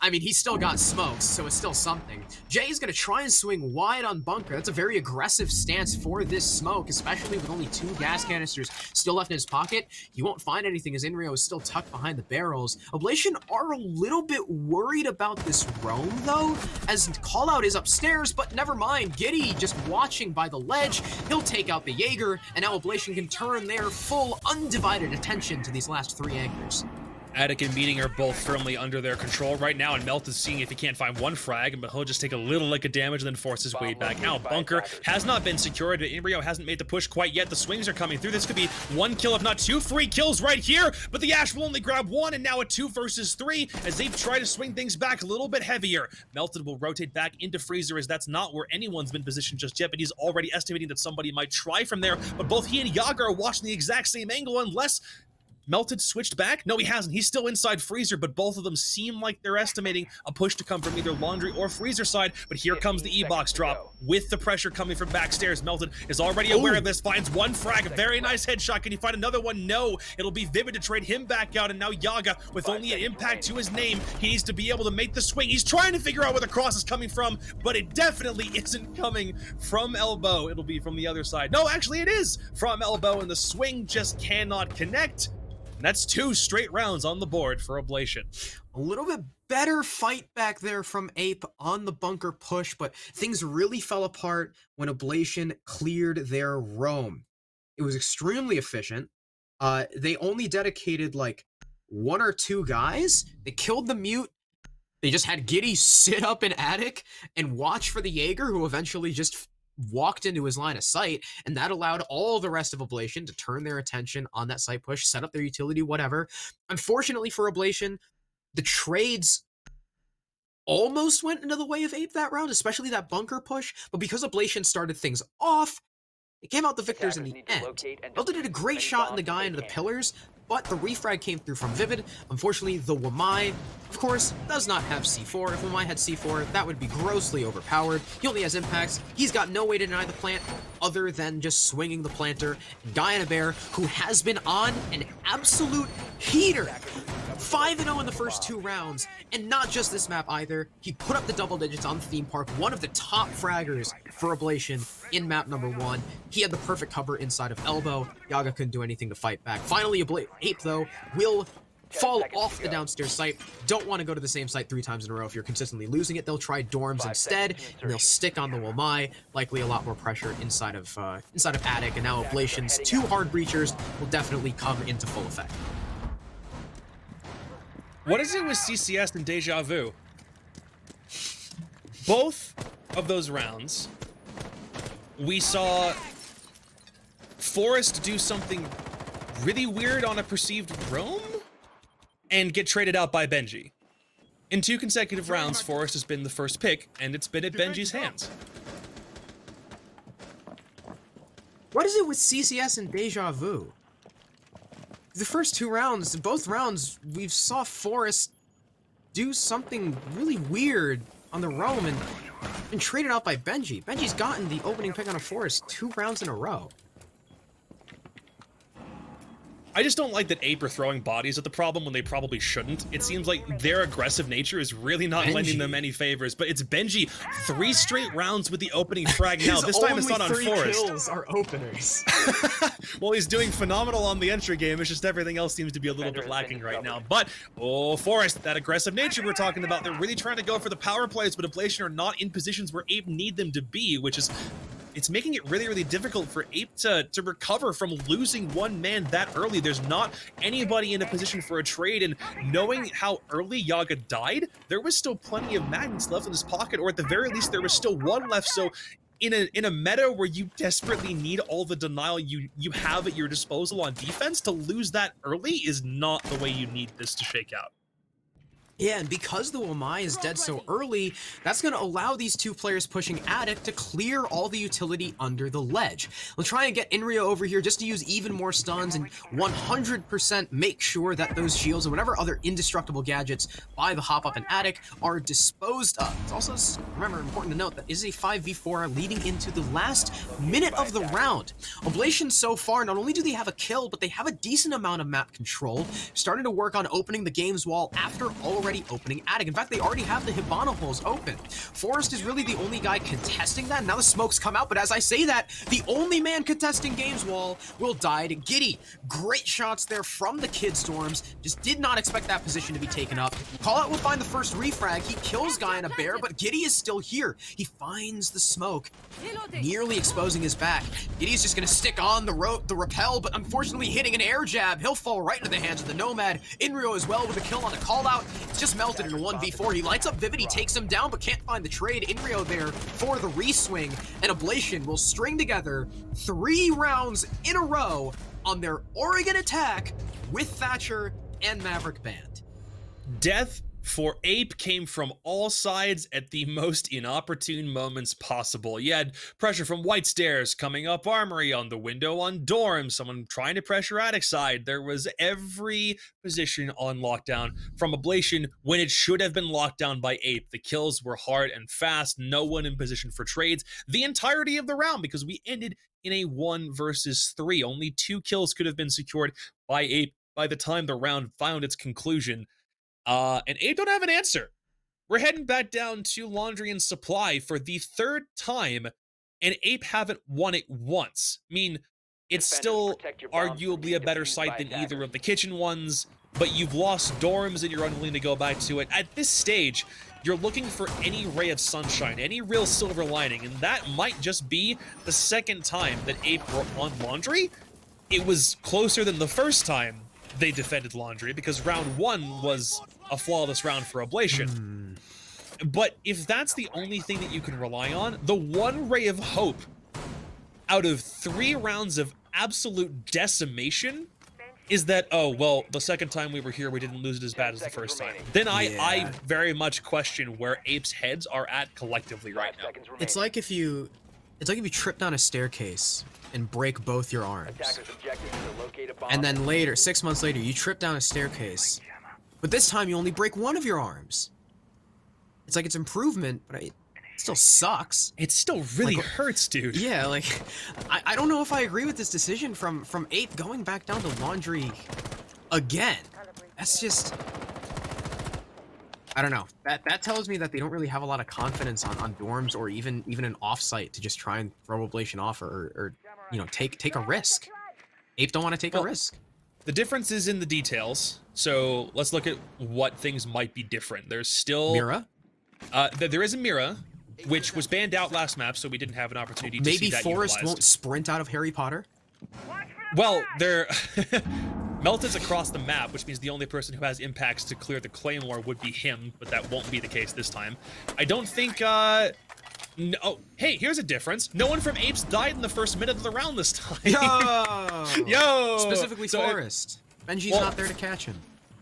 I mean, he still got smokes, so it's still something. Jay is going to try and swing wide on bunker. That's a very aggressive stance for this smoke, especially with only 2 gas canisters still left in his pocket. He won't find anything as Inrio is still tucked behind the barrels. Oblation are a little bit worried about this roam, though, as Callout is upstairs, but never mind. Giddy just watching by the ledge. He'll take out the Jaeger, and now Oblation can turn their full, undivided attention to these last 3 anchors. Attic and Meeting are both firmly under their control right now, and Melt is seeing if he can't find one frag, but he'll just take a little lick of damage and then force his way back out. Bunker has not been secured, but Inrio hasn't made the push quite yet. The swings are coming through. This could be 1 kill, if not 2 free kills right here, but the Ash will only grab 1, and now a 2 versus 3 as they try to swing things back a little bit heavier. Melted will rotate back into Freezer, as that's not where anyone's been positioned just yet, but he's already estimating that somebody might try from there, but both he and Yaga are watching the exact same angle, unless Melted switched back? No, he hasn't. He's still inside Freezer, but both of them seem like they're estimating a push to come from either Laundry or Freezer side, but here comes the E-box drop with the pressure coming from backstairs. Melted is already aware of this, finds 1 frag, a very nice headshot. Can he find another one? No. It'll be Vivid to trade him back out, and now Yaga, with only an impact to his name, he needs to be able to make the swing. He's trying to figure out where the cross is coming from, but it definitely isn't coming from elbow. It'll be from the other side. No, actually it is from elbow, and the swing just cannot connect. And that's 2 straight rounds on the board for Oblation. A little bit better fight back there from Ape on the bunker push, but things really fell apart when Oblation cleared their roam. It was extremely efficient. They only dedicated like 1 or 2 guys. They killed the mute. They just had Giddy sit up in attic and watch for the Jaeger, who eventually just walked into his line of sight, and that allowed all the rest of Oblation to turn their attention on that site push, set up their utility, whatever. Unfortunately for Oblation, the trades almost went into the way of Ape that round, especially that bunker push, but because Oblation started things off, it came out the victors in the end. Melted did a great shot in the guy into the pillars, but the refrag came through from Vivid. Unfortunately, the Wamai, of course, does not have C4. If Wamai had C4, that would be grossly overpowered. He only has impacts. He's got no way to deny the plant other than just swinging the planter. Guy in a bear who has been on an absolute heater. 5-0 in the first 2 rounds, and not just this map either. He put up the double digits on the theme park, one of the top fraggers for Oblation in map number 1. He had the perfect cover inside of Elbow. Yaga couldn't do anything to fight back. Finally, Ape, though, will fall off the downstairs site. Don't want to go to the same site 3 times in a row. If you're consistently losing it, they'll try dorms instead, and they'll stick on the Wamai. Likely a lot more pressure inside of Attic, and now Oblation's 2 hard breachers will definitely come into full effect. What is it with CCS and Deja Vu? Both of those rounds, we saw Forrest do something really weird on a perceived roam and get traded out by Benji. In 2 consecutive rounds, Forrest has been the first pick, and it's been at Benji's hands. What is it with CCS and Deja Vu? The first 2 rounds, both rounds, we saw Forrest do something really weird on the roam and traded out by Benji. Benji's gotten the opening pick on a Forrest 2 rounds in a row. I just don't like that Ape are throwing bodies at the problem when they probably shouldn't. It seems like their aggressive nature is really not lending them any favors, but it's Benji 3 straight rounds with the opening frag now. This time it's not on Forrest. His only 3 kills are openers. Well, he's doing phenomenal on the entry game. It's just everything else seems to be a little bit lacking right now. But, oh, Forrest, that aggressive nature we're talking about, they're really trying to go for the power plays, but Oblation are not in positions where Ape need them to be, which is... it's making it really, really difficult for Ape to recover from losing 1 man that early. There's not anybody in a position for a trade, and knowing how early Yaga died, there was still plenty of magnets left in his pocket, or at the very least, there was still 1 left. So in a meta where you desperately need all the denial you have at your disposal on defense, to lose that early is not the way you need this to shake out. Yeah, and because the Wamai is dead so early, that's going to allow these 2 players pushing Attic to clear all the utility under the ledge. We'll try and get Inrio over here just to use even more stuns and 100% make sure that those shields and whatever other indestructible gadgets by the hop-up and Attic are disposed of. It's also, remember, important to note that is a 5v4 leading into the last minute of the round. Oblation so far, not only do they have a kill, but they have a decent amount of map control, starting to work on opening the game's wall after already opening Attic. In fact, they already have the Hibana holes open. Forrest is really the only guy contesting that. Now the smokes come out, but as I say that, the only man contesting game's wall will die to Giddy. Great shots there from the Kid Storms. Just did not expect that position to be taken up. Callout will find the first refrag. He kills Guy in a bear, but Giddy is still here. He finds the smoke, nearly exposing his back. Giddy is just going to stick on the rappel, but unfortunately hitting an air jab. He'll fall right into the hands of the Nomad. Inrio as well with a kill on the Callout. It's just melted in a 1v4. He lights up Vivid, he takes him down, but can't find the trade. Inrio there for the reswing, and Oblation will string together 3 rounds in a row on their Oregon attack with Thatcher and Maverick Band. Death for Ape came from all sides at the most inopportune moments possible. You had pressure from White Stairs coming up Armory, on the window on Dorm, someone trying to pressure Attic side. There was every position on lockdown from Oblation when it should have been locked down by Ape. The kills were hard and fast, no one in position for trades the entirety of the round because we ended in a 1 versus 3. Only 2 kills could have been secured by Ape by the time the round found its conclusion. And Ape don't have an answer. We're heading back down to Laundry and Supply for the 3rd time, and Ape haven't won it once. I mean, it's still arguably a better site than either of the kitchen ones, but you've lost dorms and you're unwilling to go back to it. At this stage, you're looking for any ray of sunshine, any real silver lining, and that might just be the 2nd time that Ape were on Laundry. It was closer than the first time they defended Laundry, because round 1 was a flawless round for Oblation. But if that's the only thing that you can rely on, the one ray of hope out of 3 rounds of absolute decimation is that, oh, well, the second time we were here, we didn't lose it as bad as the first time. Then I Yeah. very much question where Ape's heads are at collectively right now. It's like if you trip down a staircase and break both your arms. Attackers' objective is to locate a bomb. And then later, 6 months later, you trip down a staircase, but this time you only break one of your arms. It's like it's improvement, but it still sucks. It still really Like, hurts, dude. Yeah, like, I don't know if I agree with this decision from APE going back down to laundry again. That's just, I don't know. That tells me that they don't really have a lot of confidence on dorms or even an offsite to just try and throw Oblation off or you know, take a risk. APE don't want to take a risk. The difference is in the details. So let's look at what things might be different. There's still Mira? There is a Mira, which was banned out last map, so we didn't have an opportunity to see Maybe that Forrest utilized. won't sprint out of Harry Potter. Well, they're Melted's across the map, which means the only person who has impacts to clear the Claymore would be him, but that won't be the case this time. I don't think, no, oh, hey, here's a difference. No one from Apes died in the first minute of the round this time. Yo! Yo! Specifically So, Forrest. Benji's well, not there to catch him.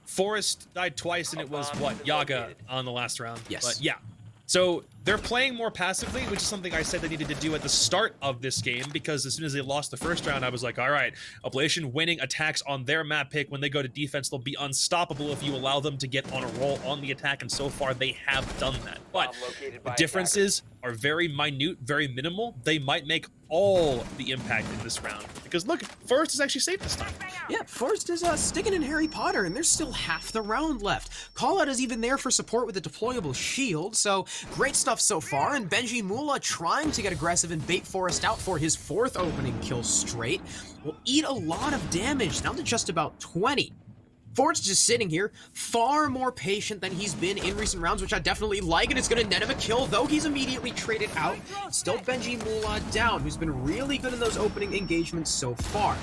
Forrest died twice, and it was, what, Yaga on the last round? Yes. But yeah. So they're playing more passively, which is something I said they needed to do at the start of this game, because as soon as they lost the first round, I was like, all right, Oblation winning attacks on their map pick. When they go to defense, they'll be unstoppable if you allow them to get on a roll on the attack, and so far they have done that. But the differences are very minute, very minimal. They might make all the impact in this round. Because look, Forrest is actually safe this time. Yeah, Forrest is sticking in Harry Potter, and there's still half the round left. Callout is even there for support with a deployable shield, so great stuff so far, and Benji Mula trying to get aggressive and bait Forrest out for his 4th opening kill straight will eat a lot of damage, down to just about 20. Forrest just sitting here, far more patient than he's been in recent rounds, which I definitely like, and it's going to net him a kill, though he's immediately traded out. Still Benji Mula down, who's been really good in those opening engagements so far.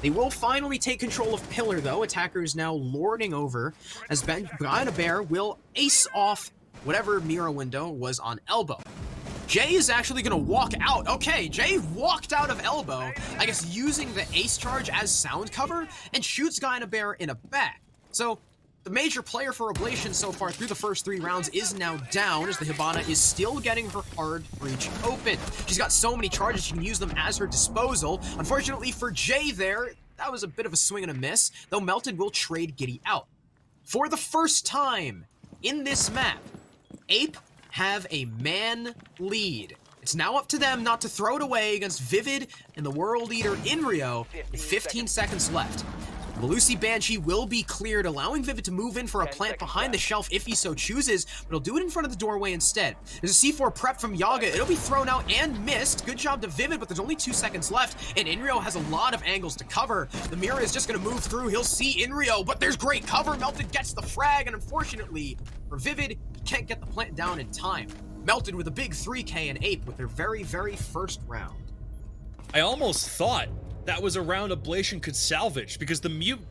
They will finally take control of Pillar, though. Attackers now lording over, as Bear will ace off whatever Mira window was on Elbow. Jay is actually going to walk out. Okay, Jay walked out of Elbow, I guess using the ace charge as sound cover, and shoots Bear in a back. So, the major player for Oblation so far through the first 3 rounds is now down, as the Hibana is still getting her hard breach open. She's got so many charges, she can use them as her disposal. Unfortunately for Jay there, that was a bit of a swing and a miss, though Melted will trade Giddy out. For the first time in this map, Ape have a man lead. It's now up to them not to throw it away against Vivid and the world leader Inrio with 15 seconds left. Melusi Banshee will be cleared, allowing Vivid to move in for a plant behind the shelf if he so chooses, but he'll do it in front of the doorway instead. There's a C4 prep from Yaga. It'll be thrown out and missed. Good job to Vivid, but there's only 2 seconds left, and Inrio has a lot of angles to cover. The Mira is just going to move through. He'll see Inrio, but there's great cover. Melted gets the frag, and unfortunately for Vivid, he can't get the plant down in time. Melted with a big 3K and Ape with their very, very first round. I almost thought that was a round Oblation could salvage, because the Mute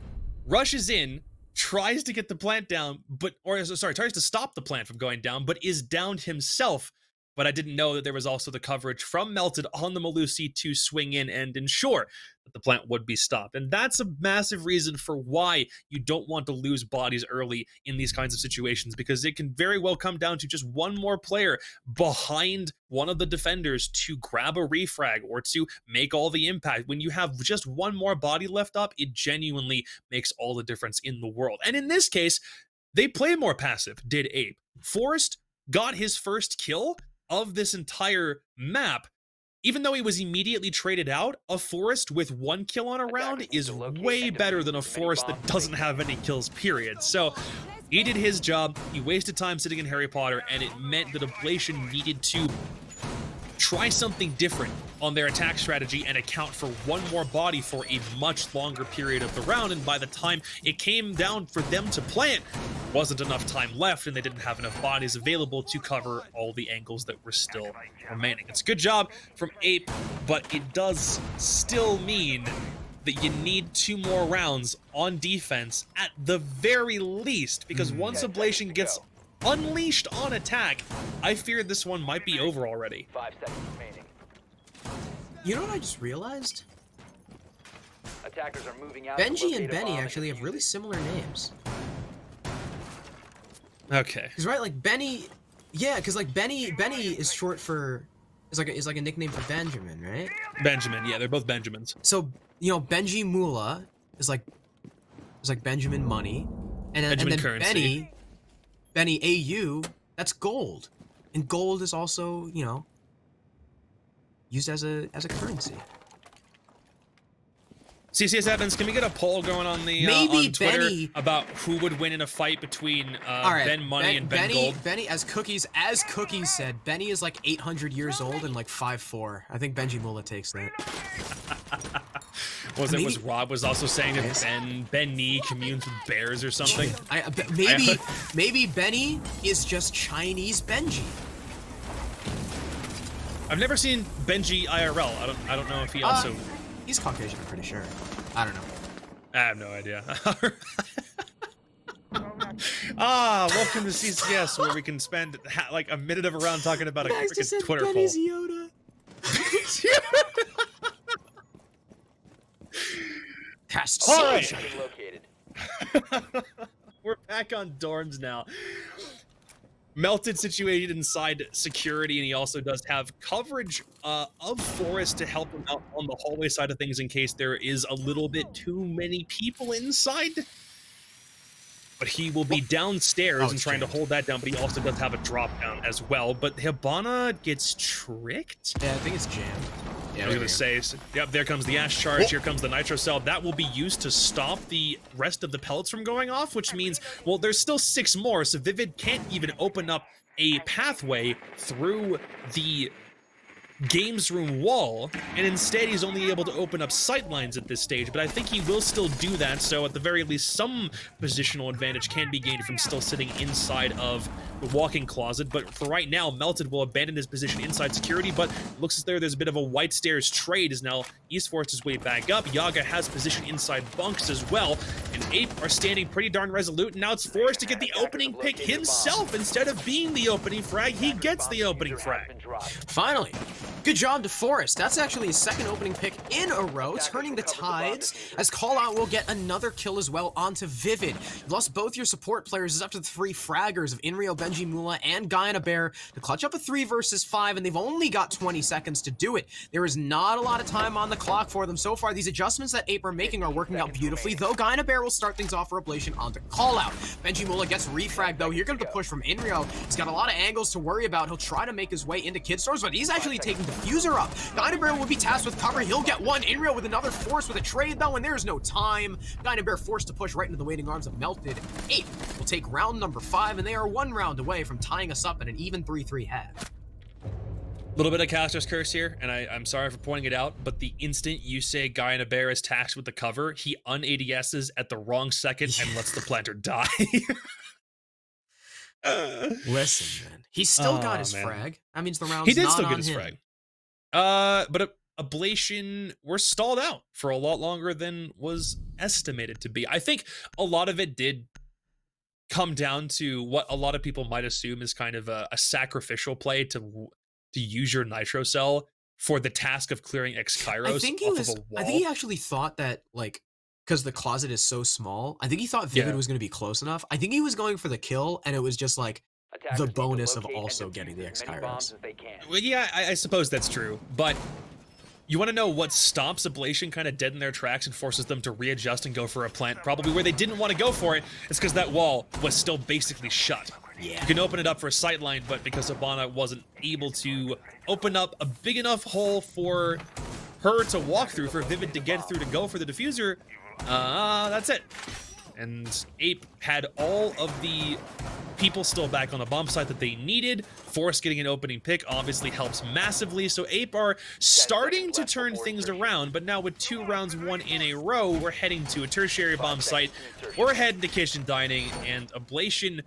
rushes in, tries to get the plant down, tries to stop the plant from going down, but is downed himself. But I didn't know that there was also the coverage from Melted on the Melusi to swing in and ensure that the plant would be stopped. And that's a massive reason for why you don't want to lose bodies early in these kinds of situations, because it can very well come down to just one more player behind one of the defenders to grab a refrag or to make all the impact. When you have just one more body left up, it genuinely makes all the difference in the world. And in this case, they played more passive, did Ape. Forrest got his first kill of this entire map. Even though he was immediately traded out, a Forrest with 1 kill on a round is way better than a Forrest that doesn't have any kills, period. So he did his job. He wasted time sitting in Harry Potter, and it meant that Oblation needed to try something different on their attack strategy and account for one more body for a much longer period of the round. And by the time it came down for them to plant, wasn't enough time left, and they didn't have enough bodies available to cover all the angles that were still remaining. It's a good job from Ape, but it does still mean that you need 2 more rounds on defense at the very least, because once Oblation gets unleashed on attack, I fear this one might be over already. 5 seconds remaining. You know what I just realized? Attackers are moving out. to Benji locate and a Benny bomb and actually have defuse really it. similar names. Okay. Because right, like Benny, yeah, because like Benny is short for is like a nickname for Benjamin, right? Benjamin. Yeah, they're both Benjamins. So you know Benji Moolah is like Benjamin money, and Benjamin then currency. Benny AU, that's gold, and gold is also used as a currency. CCS Evans, can we get a poll going on the Maybe on Twitter Benny- about who would win in a fight between All right, Ben Money and Ben Gold? Benny, as Cookies said, Benny is like 800 years old and like 5'4". I think Benji Moolah takes that. Was Rob was also saying that Benny communes with bears or something? Maybe Benny is just Chinese Benji. I've never seen Benji IRL. I don't know if he also. He's Caucasian, I'm pretty sure. I don't know. I have no idea. Welcome to CCS, where we can spend like a minute of a round talking about a freaking Twitter poll. Benny's Yoda. Test. All right. Being located. We're back on dorms now. Melted situated inside security, and he also does have coverage of Forest to help him out on the hallway side of things in case there is a little bit too many people inside. But he will be downstairs and trying to hold that down, but he also does have a drop down as well. But Hibana gets tricked. Yeah, I think it's jammed. Yeah, I was going to say, yep, there comes the Ash Charge, here comes the Nitro Cell. That will be used to stop the rest of the pellets from going off, which means, well, there's still 6 more, so Vivid can't even open up a pathway through the games room wall, and instead he's only able to open up sight lines at this stage, but I think he will still do that, so at the very least some positional advantage can be gained from still sitting inside of the walk-in closet. But for right now, Melted will abandon his position inside security, but looks as though there's a bit of a white stairs trade as now he's forced his way back up. Yaga has position inside bunks as well, and Ape are standing pretty darn resolute, and now it's forced to get the opening pick himself instead of being the opening frag. He gets the opening frag. Finally. Good job to Forrest. That's actually his second opening pick in a row, turning the tides, as Callout will get another kill as well onto Vivid. You lost both your support players. It's up to the 3 fraggers of Inrio, Benji Moolah, and Guy and a Bear to clutch up a 3 versus 5, and they've only got 20 seconds to do it. There is not a lot of time on the clock for them so far. These adjustments that Ape are making are working out beautifully, though Guy and a Bear will start things off for Oblation onto Callout. Benji Moolah gets refragged, though. Here comes the push from Inrio. He's got a lot of angles to worry about. He'll try to make his way into Kid Stores, but he's actually taking Diffuser up. Dynabear will be tasked with cover. He'll get one. Inrio with another force with a trade, though, and there's no time. Dynabear forced to push right into the waiting arms of Melted. 8 will take round number 5, and they are 1 round away from tying us up at an even 3-3 half. Little bit of Caster's curse here, and I'm sorry for pointing it out, but the instant you say Guy and a Bear is taxed with the cover, he un-ADS's at the wrong second and lets the planter die. Listen, man. He's still got his frag. That means the round's he did not still on get his him. frag. But Ablation were stalled out for a lot longer than was estimated to be. I think a lot of it did come down to what a lot of people might assume is kind of a sacrificial play to use your Nitro Cell for the task of clearing X-Kairos off of a wall. I think he actually thought that, like, because the closet is so small, I think he thought Vivid was going to be close enough. I think he was going for the kill, and it was just like the bonus of also getting the X-Kairos. Well, yeah, I suppose that's true, but you want to know what stops Ablation kind of dead in their tracks and forces them to readjust and go for a plant, probably where they didn't want to go for it. It's because that wall was still basically shut. Yeah. You can open it up for a sightline, but because Hibana wasn't able to open up a big enough hole for her to walk through, for Vivid to get through to go for the diffuser, that's it. And Ape had all of the people still back on the bomb site that they needed. Force getting an opening pick obviously helps massively, so Ape are starting to turn things around, but now with 2 rounds won in a row, we're heading to a tertiary bomb site. We're heading to kitchen dining, and Ablation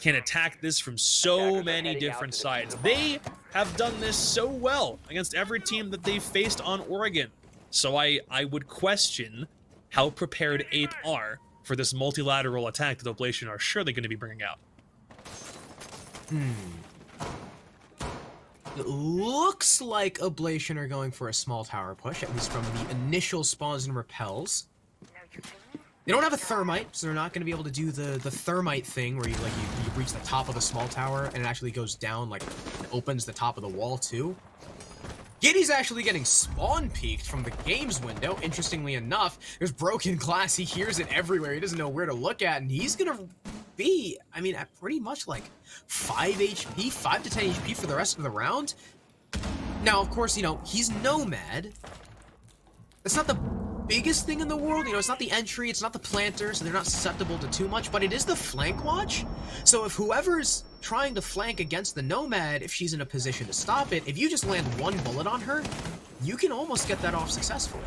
can attack this from so many different sides. They have done this so well against every team that they've faced on Oregon. So I would question how prepared Ape are for this multilateral attack that Oblation are surely going to be bringing out. It looks like Oblation are going for a small tower push, at least from the initial spawns and repels. They don't have a thermite, so they're not going to be able to do the thermite thing where you reach the top of the small tower and it actually goes down, like, opens the top of the wall too. Giddy's actually getting spawn peeked from the game's window. Interestingly enough, there's broken glass. He hears it everywhere. He doesn't know where to look at, and he's going to be, I mean, at pretty much like 5 HP, 5 to 10 HP for the rest of the round. Now, of course, you know, he's Nomad. That's not the biggest thing in the world. You know, it's not the entry, it's not the planter, so they're not susceptible to too much, but it is the flank watch. So if whoever's trying to flank against the Nomad, if she's in a position to stop it, if you just land one bullet on her, you can almost get that off successfully.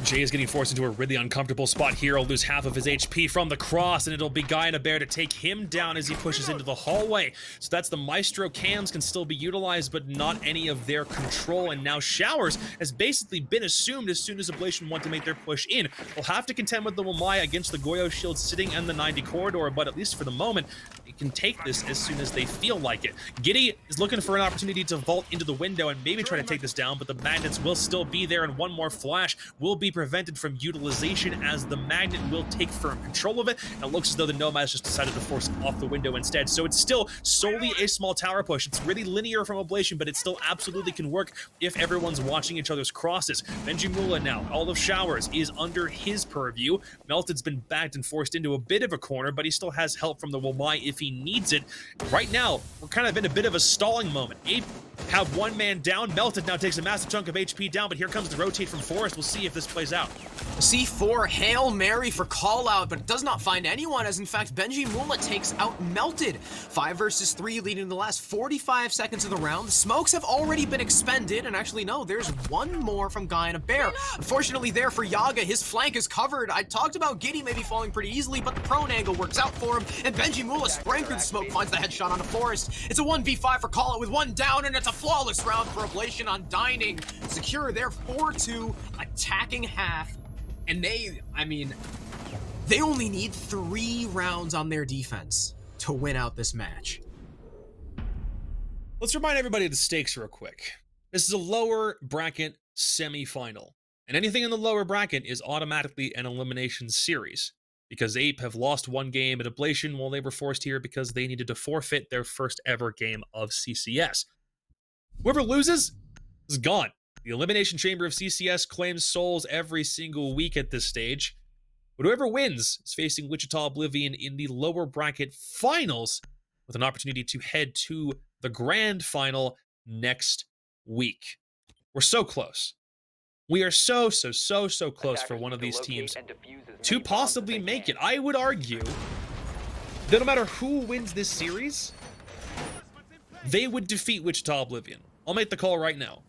Jay is getting forced into a really uncomfortable spot here. He'll lose half of his HP from the cross, and it'll be Guy and a Bear to take him down as he pushes into the hallway. So that's the Maestro cams can still be utilized, but not any of their control. And now Showers has basically been assumed as soon as Ablation want to make their push in. We'll have to contend with the Wamai against the Goyo shield sitting in the 90 corridor, but at least for the moment, they can take this as soon as they feel like it. Giddy is looking for an opportunity to vault into the window and maybe try to take this down, but the magnets will still be there, and one more flash will be prevented from utilization as the magnet will take firm control of it. And it looks as though the Nomads just decided to force it off the window instead. So it's still solely a small tower push. It's really linear from Ablation, but it still absolutely can work if everyone's watching each other's crosses. Benji Mula now, all of Showers is under his purview. Melted's been backed and forced into a bit of a corner, but he still has help from the Wamai if he needs it. Right now, we're kind of in a bit of a stalling moment. APE have one man down. Melted now takes a massive chunk of HP down, but here comes the rotate from Forest. We'll see if this plays out. C4, Hail Mary for call out, but it does not find anyone, as in fact Benji Mula takes out Melted. 5 versus 3 leading the last 45 seconds of the round. The smokes have already been expended, and actually no, there's one more from Guy and a Bear. Unfortunately there for Yaga, his flank is covered. I talked about Giddy maybe falling pretty easily, but the prone angle works out for him, and Benji Mula spraying through the smoke finds the headshot on a Forest. It's a 1v5 for call out with one down, and it's a flawless round for Ablation on Dining. Secure their 4-2 attacking half. And they only need 3 rounds on their defense to win out this match. Let's remind everybody of the stakes real quick. This is a lower bracket semi-final, and anything in the lower bracket is automatically an elimination series, because APE have lost one game at Ablation while they were forced here because they needed to forfeit their first ever game of CCS. Whoever loses is gone. The Elimination Chamber of CCS claims souls every single week at this stage, but whoever wins is facing Wichita Oblivion in the lower bracket finals with an opportunity to head to the grand final next week. We're so close. We are so close for one of these teams to possibly make it. I would argue that no matter who wins this series, they would defeat Wichita Oblivion. I'll make the call right now.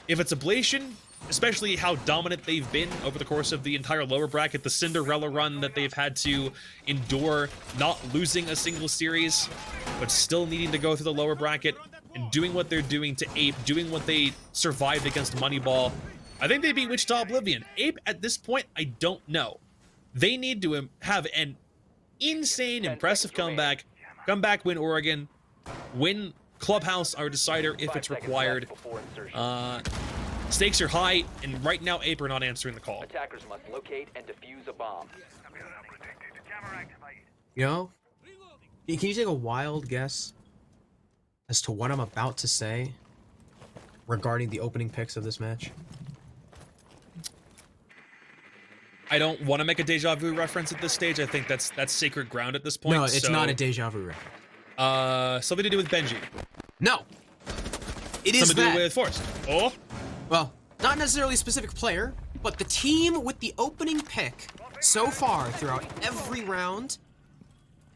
If it's Ablation, especially how dominant they've been over the course of the entire lower bracket, the Cinderella run that they've had to endure, not losing a single series, but still needing to go through the lower bracket and doing what they're doing to APE, doing what they survived against Moneyball, I think they beat Wichita Oblivion. APE, at this point, I don't know. They need to have an insane, impressive comeback, win Oregon, win Clubhouse, our decider, if it's required. Stakes are high, and right now APE are not answering the call. Attackers must locate and defuse a bomb. You know, can you take a wild guess as to what I'm about to say regarding the opening picks of this match? I don't want to make a deja vu reference at this stage. I think that's sacred ground at this point. No, it's not a deja vu reference. Something to do with Benji. No. It is something to do with Forrest. Oh? Well, not necessarily a specific player, but the team with the opening pick so far throughout every round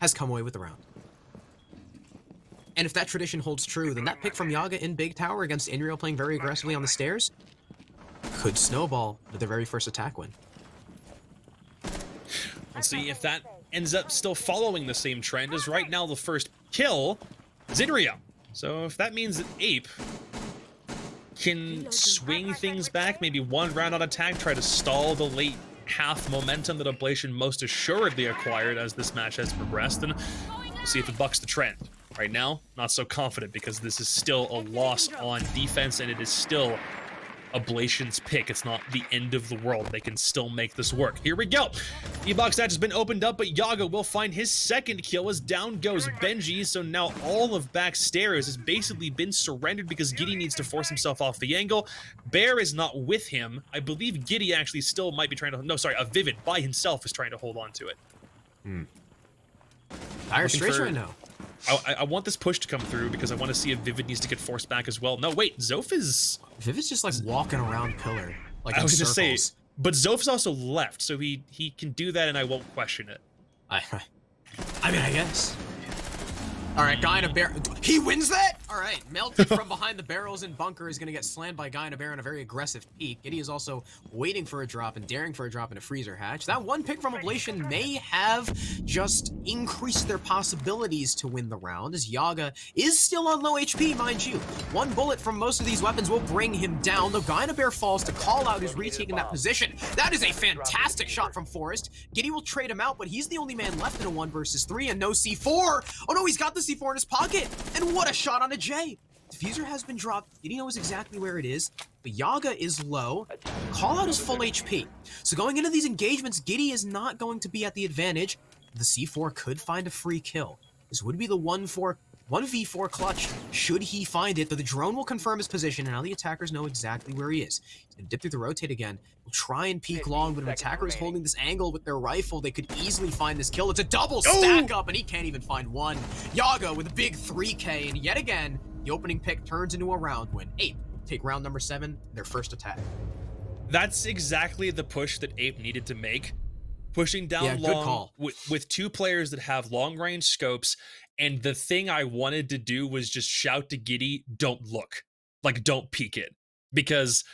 has come away with the round. And if that tradition holds true, then that pick from Yaga in Big Tower against Inrio playing very aggressively on the stairs could snowball with their very first attack win. We'll see if that ends up still following the same trend, as right now the first kill is Inrio. So if that means that APE can swing things back, maybe one round on attack, try to stall the late half momentum that Ablation most assuredly acquired as this match has progressed, then we'll see if it bucks the trend. Right now, not so confident, because this is still a loss on defense, and it is still Ablation's pick. It's not the end of the world. They can still make this work. Here we go. E-Box hatch has been opened up, but Yaga will find his second kill as down goes Benji. So now all of backstairs has basically been surrendered because Giddy needs to force himself off the angle. Bear is not with him. I believe Giddy actually still might be trying to... No, sorry, a Vivid by himself is trying to hold on to it. Dire Straits right now. I want this push to come through because I want to see if Vivid needs to get forced back as well. No, wait, Zoph is... Vivid's just like walking around pillar. Like I was in going to circles. say, but Zoph's also left, so he can do that and I won't question it. I mean, I guess. All right, Guy in a Bear. He wins that? All right, Melted from behind the barrels and bunker is going to get slammed by Guy in a Bear on a very aggressive peek. Giddy is also waiting for a drop and daring for a drop in a freezer hatch. That one pick from Ablation may have just increased their possibilities to win the round, as Yaga is still on low HP, mind you. One bullet from most of these weapons will bring him down. The Guy in a Bear falls to call out who's retaking that position. That is a fantastic shot from Forrest. Giddy will trade him out, but he's the only man left in a 1 versus 3 and no C4. Oh no, he's got the C4 in his pocket. And what a shot on a J. Diffuser has been dropped. Giddy knows exactly where it is, but Yaga is low. Call out is full HP. So going into these engagements, Giddy is not going to be at the advantage. The C4 could find a free kill. This would be the 1v4 clutch should he find it, but the drone will confirm his position, and now the attackers know exactly where he is. He's going to dip through the rotate again. He'll try and peek long, but an attacker is holding this angle with their rifle. They could easily find this kill. It's a double stack up, and he can't even find one. Yaga with a big 3K, and yet again, the opening pick turns into a round win. APE take round number 7, their first attack. That's exactly the push that APE needed to make. Pushing down long with 2 players that have long-range scopes, and the thing I wanted to do was just shout to Giddy, don't look. Like, don't peek it. Because,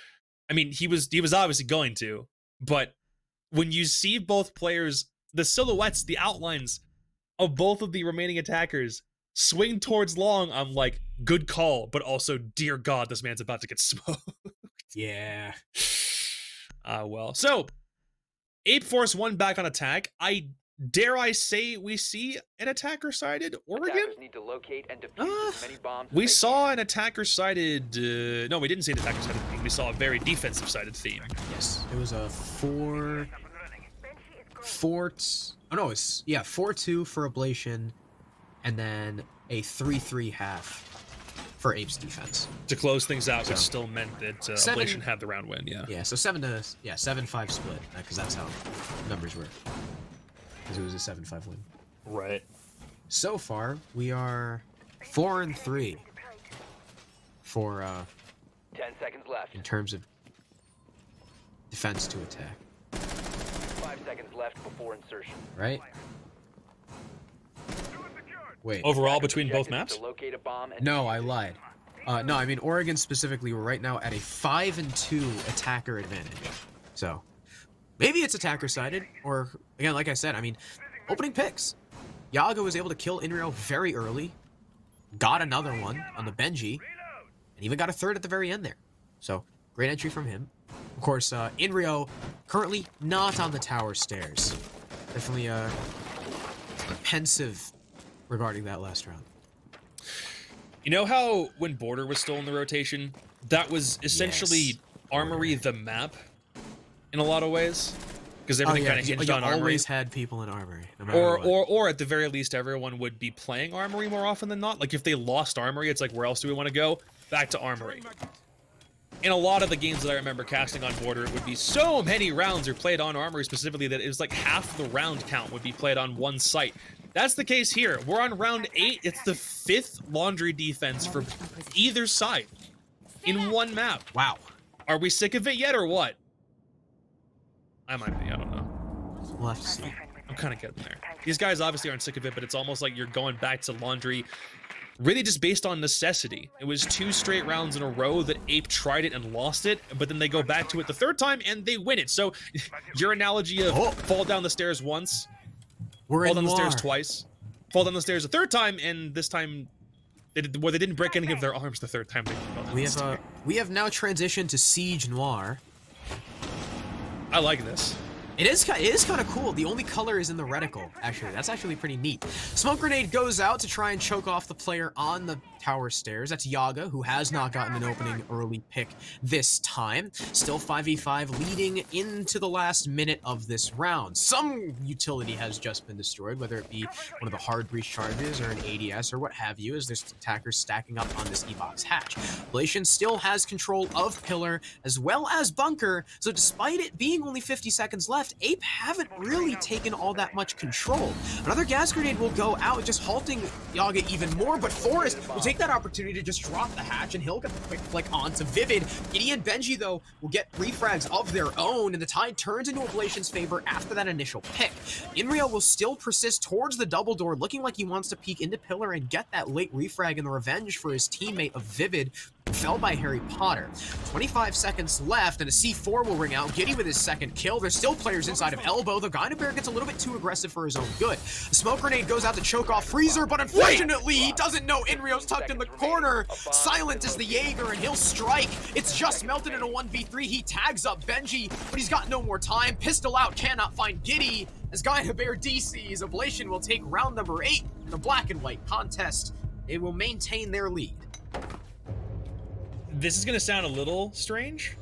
I mean, he was obviously going to, but when you see both players, the silhouettes, the outlines of both of the remaining attackers swing towards long, I'm like, good call, but also, dear God, this man's about to get smoked. Yeah. Well. So, APE Force 1 back on attack. Dare I say we see an attacker-sided Oregon? Attackers need to locate and defuse as many bombs as We they saw can. an attacker-sided... no, we didn't see an attacker-sided theme. We saw a very defensive-sided theme. Yes, it was a 4-2 for Ablation, and then a 3-3 half for Ape's defense. To close things out, which still meant that Seven- Ablation had the round win, yeah. Yeah, so 7-5 split, because that's how numbers work. Because it was a 7-5 win. Right. So far, we are 4-3 for 10 seconds left. in terms of defense to attack, 5 seconds left before insertion. right? Wait. Overall, between both Objective is maps? to locate a bomb and No, defuse I it. lied. No, I mean Oregon specifically. We're right now at a 5-2 attacker advantage. So maybe it's attacker-sided, or again, like I said, I mean, opening picks. Yaga was able to kill Inrio very early, got another one on the Benji, and even got a third at the very end there. So great entry from him. Of course, Inrio currently not on the tower stairs. Definitely pensive regarding that last round. You know how when Border was still in the rotation, that was essentially Yes. Armory the map in a lot of ways? Because everything kind of hinged on Armory. Always had people in Armory. No matter Or, what. or at the very least, everyone would be playing Armory more often than not. Like, if they lost Armory, it's like, where else do we want to go? Back to Armory. In a lot of the games that I remember casting on Border, it would be so many rounds are played on Armory specifically that it was like half the round count would be played on one site. That's the case here. We're on round 8. It's the 5th laundry defense for either side in one map. Wow. Are we sick of it yet or what? I might be. I don't know. We'll have to see. I'm kind of getting there. These guys obviously aren't sick of it, but it's almost like you're going back to laundry really just based on necessity. It was 2 straight rounds in a row that APE tried it and lost it, but then they go back to it the 3rd time and they win it. So your analogy of fall down the stairs once, We're fall in down the stairs noir. twice, fall down the stairs a 3rd time, and this time they didn't break any of their arms the 3rd time they fell down the stairs. We have now transitioned to Siege Noir. I like this. It is kind of cool. The only color is in the reticle, actually. That's actually pretty neat. Smoke grenade goes out to try and choke off the player on the tower stairs. That's Yaga, who has not gotten an opening early pick this time. Still 5v5 leading into the last minute of this round. Some utility has just been destroyed, whether it be one of the hard breach charges or an ADS or what have you, as there's attackers stacking up on this E-box hatch. OBLATION still has control of Pillar as well as Bunker, so despite it being only 50 seconds left, APE haven't really taken all that much control. Another gas grenade will go out, just halting Yaga even more, but Forrest will take that opportunity to just drop the hatch, and he'll get the quick flick onto Vivid. Giddy and Benji, though, will get refrags of their own, and the tide turns into OBLATION's favor after that initial pick. Inrio will still persist towards the double door, looking like he wants to peek into Pillar and get that late refrag and the revenge for his teammate of Vivid, who fell by Harry Potter. 25 seconds left, and a C4 will ring out. Giddy with his second kill. There's still players inside of Elbow. The Gynabear gets a little bit too aggressive for his own good. The smoke grenade goes out to choke off Freezer, but unfortunately, he doesn't know Inrio's tucked in the corner. Silent is the Jaeger, and he'll strike. It's just Melted in a 1v3. He tags up Benji, but he's got no more time. Pistol out, cannot find Giddy. As Gynabear DCs, OBLATION will take round number 8 in the black and white contest. They will maintain their lead. This is going to sound a little strange,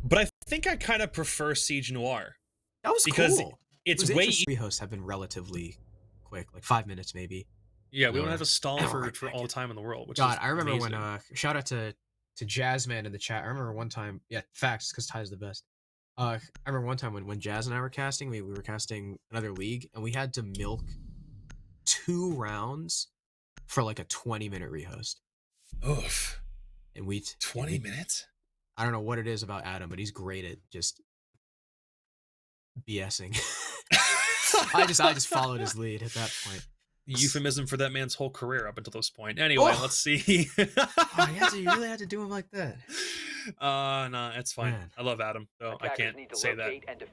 but I think I kind of prefer Siege Noir. That was because cool. It's way rehosts have been relatively quick, like 5 minutes maybe. Yeah, we don't have to stall for all the time in the world. Which God, is I remember amazing. when shout out to Jazzman in the chat. I remember one time, yeah, facts, because Ty's the best. I remember one time when Jazz and I were casting, we were casting another league, and we had to milk 2 rounds for like a 20-minute rehost. Oof. And we 20 minutes? I don't know what it is about Adam, but he's great at just BSing. I just followed his lead at that point. Euphemism for that man's whole career up until this point. Anyway, let's see. You really had to do him like that. No, it's fine. Man. I love Adam, though. I can't say that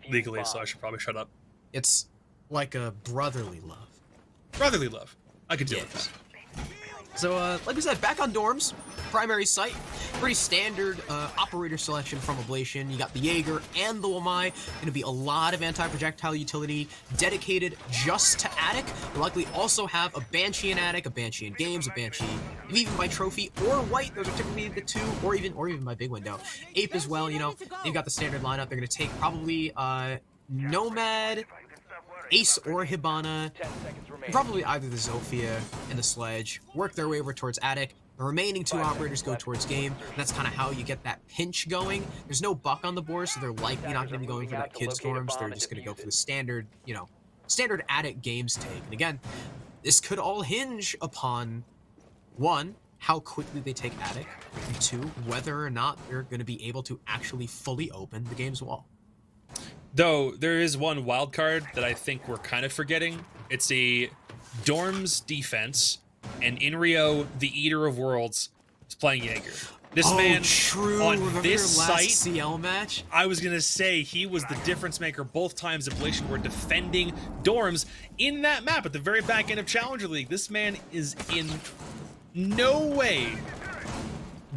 legally, so I should probably shut up. It's like a brotherly love. Brotherly love. I could deal with that. So, like we said, back on dorms, primary site, pretty standard operator selection from OBLATION. You got the Jaeger and the Wamai. Going to be a lot of anti-projectile utility dedicated just to Attic. You'll likely also have a Banshee in Attic, a Banshee in Games, a Banshee even by Trophy or White. Those are typically the 2, or even by Big Window. Ape as well, you know, they've got the standard lineup. They're going to take probably Nomad, Ace or Hibana, probably either the Zofia and the Sledge, work their way over towards Attic. The remaining 2 operators go towards Game, and that's kind of how you get that pinch going. There's no buck on the board, so they're likely not going to be going for that Kid Storms. They're just going to go for the standard, standard Attic Games take. And again, this could all hinge upon, 1, how quickly they take Attic, and 2, whether or not they're going to be able to actually fully open the game's wall. Though there is one wild card that I think we're kind of forgetting. It's a Dorms defense, and Inrio, the Eater of Worlds, is playing Jaeger. This man on Remember this your last site, CL match? I was gonna say he was the difference maker both times OBLATION were defending Dorms in that map at the very back end of Challenger League. This man is in no way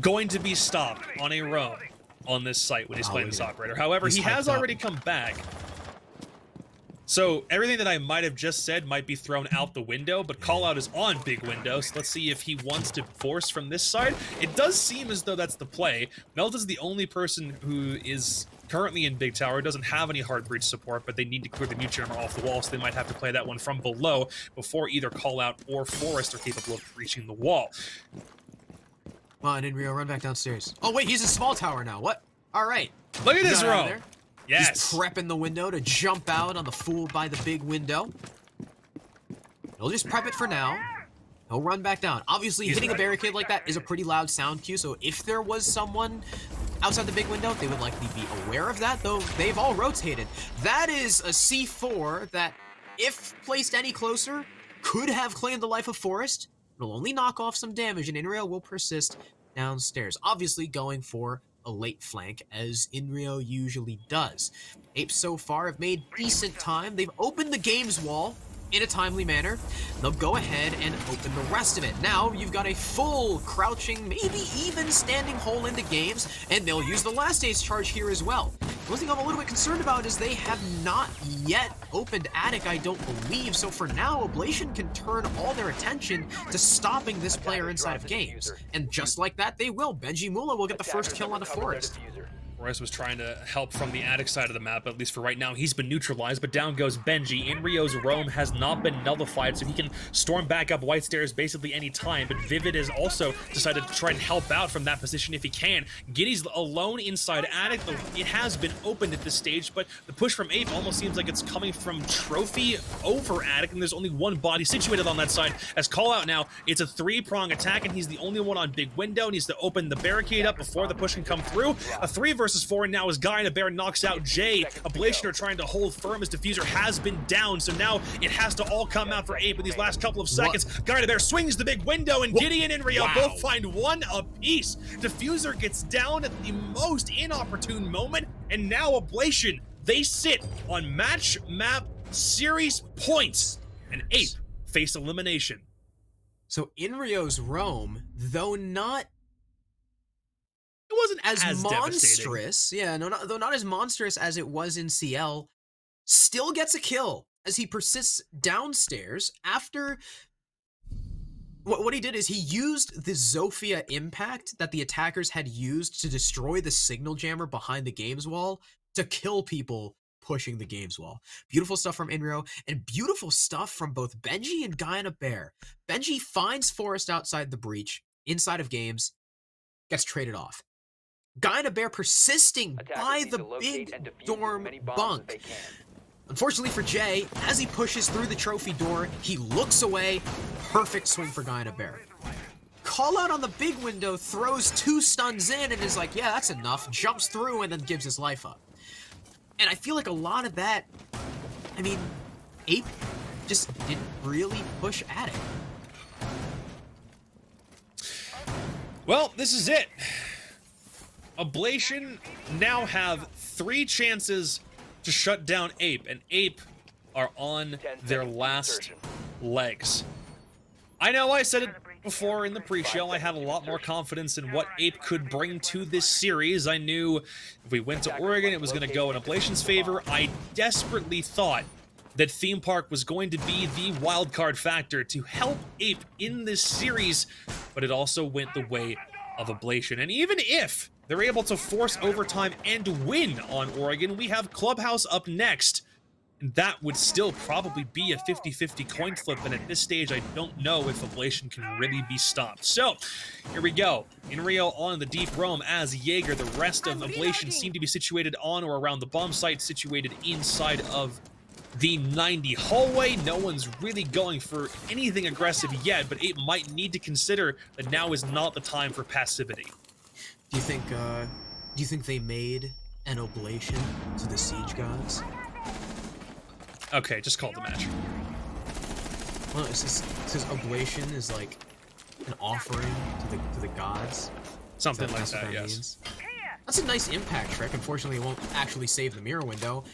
going to be stopped on a roam on this site when he's playing this operator. However, he has already come back. So everything that I might have just said might be thrown out the window, but call out is on Big Window, so let's see if he wants to force from this side. It does seem as though that's the play. Melt is the only person who is currently in Big Tower, doesn't have any hard breach support, but they need to clear the mute jammer off the wall, so they might have to play that one from below before either call out or Forrest are capable of reaching the wall. Come on, Inrio, run back downstairs. Oh, wait, he's in small tower now. What? All right. Look at this row. Yes. He's prepping the window to jump out on the fool by the big window. He'll just prep it for now. He'll run back down. Obviously, hitting a barricade like that is a pretty loud sound cue, so if there was someone outside the big window, they would likely be aware of that, though they've all rotated. That is a C4 that, if placed any closer, could have claimed the life of Forrest. It'll only knock off some damage, and Inrio will persist downstairs. Obviously going for a late flank, as Inrio usually does. Apes so far have made decent time. They've opened the game's wall in a timely manner. They'll go ahead and open the rest of it. Now you've got a full crouching, maybe even standing hole into games, and they'll use the last ace charge here as well. one thing I'm a little bit concerned about is they have not yet opened Attic, I don't believe. So for now, Oblation can turn all their attention to stopping this player inside of games. And just like that, they will. Benji Mula will get the first kill on the Forest. Forrest was trying to help from the attic side of the map, at least for right now. He's been neutralized, but down goes Benji. Inrio's roam has not been nullified, so he can storm back up White Stairs basically any time, but Vivid has also decided to try and help out from that position if he can. Giddy's alone inside attic. It has been opened at this stage, but the push from Ape almost seems like it's coming from Trophy over attic, and there's only one body situated on that side. As call out now, it's a three-prong attack, and he's the only one on big window. Needs to open the barricade up before the push can come through. A 3 versus 4, and now as Guy and a Bear knocks out Jay. Ablation are trying to hold firm as Diffuser has been down, so now it has to all come out for Ape in these last couple of seconds. Guy and a Bear swings the big window, and Gideon and Rio both find one apiece. Diffuser gets down at the most inopportune moment, and now Ablation, they sit on match map series points, and Ape face elimination. So Inrio's roam, though not It wasn't as monstrous. Yeah, no, though not as monstrous as it was in CL, still gets a kill as he persists downstairs after... What he did is he used the Zofia impact that the attackers had used to destroy the signal jammer behind the games wall to kill people pushing the games wall. Beautiful stuff from Inrio, and beautiful stuff from both Benji and Guy and a Bear. Benji finds Forrest outside the breach, inside of games, gets traded off. Guy and a Bear persisting by the big dorm bunk. Unfortunately for Jay, as he pushes through the trophy door, he looks away. Perfect swing for Guy and a Bear. Call out on the big window, throws 2 stuns in, and is like, yeah, that's enough. Jumps through and then gives his life up. And I feel like a lot of that, I mean, Ape just didn't really push at it. Well, this is it. Oblation now have 3 chances to shut down Ape, and Ape are on their last legs. I know I said it before in the pre-show, I had a lot more confidence in what Ape could bring to this series. I knew if we went to Oregon, it was going to go in Oblation's favor. I desperately thought that Theme Park was going to be the wildcard factor to help Ape in this series, but it also went the way of Oblation. And even if they're able to force overtime and win on Oregon, we have Clubhouse up next. And that would still probably be a 50-50 coin flip, and at this stage, I don't know if Oblation can really be stopped. So, here we go. Inrio on the deep roam as Jaeger. The rest of Oblation seem to be situated on or around the bomb site, situated inside of the 90 hallway. No one's really going for anything aggressive yet, but Ape might need to consider that now is not the time for passivity. Do you think they made an oblation to the Siege Gods? Okay, just call the match. Well, it says oblation is like an offering to the gods. Something like That's what that, yes. means? That's a nice impact trick. Unfortunately, it won't actually save the mirror window.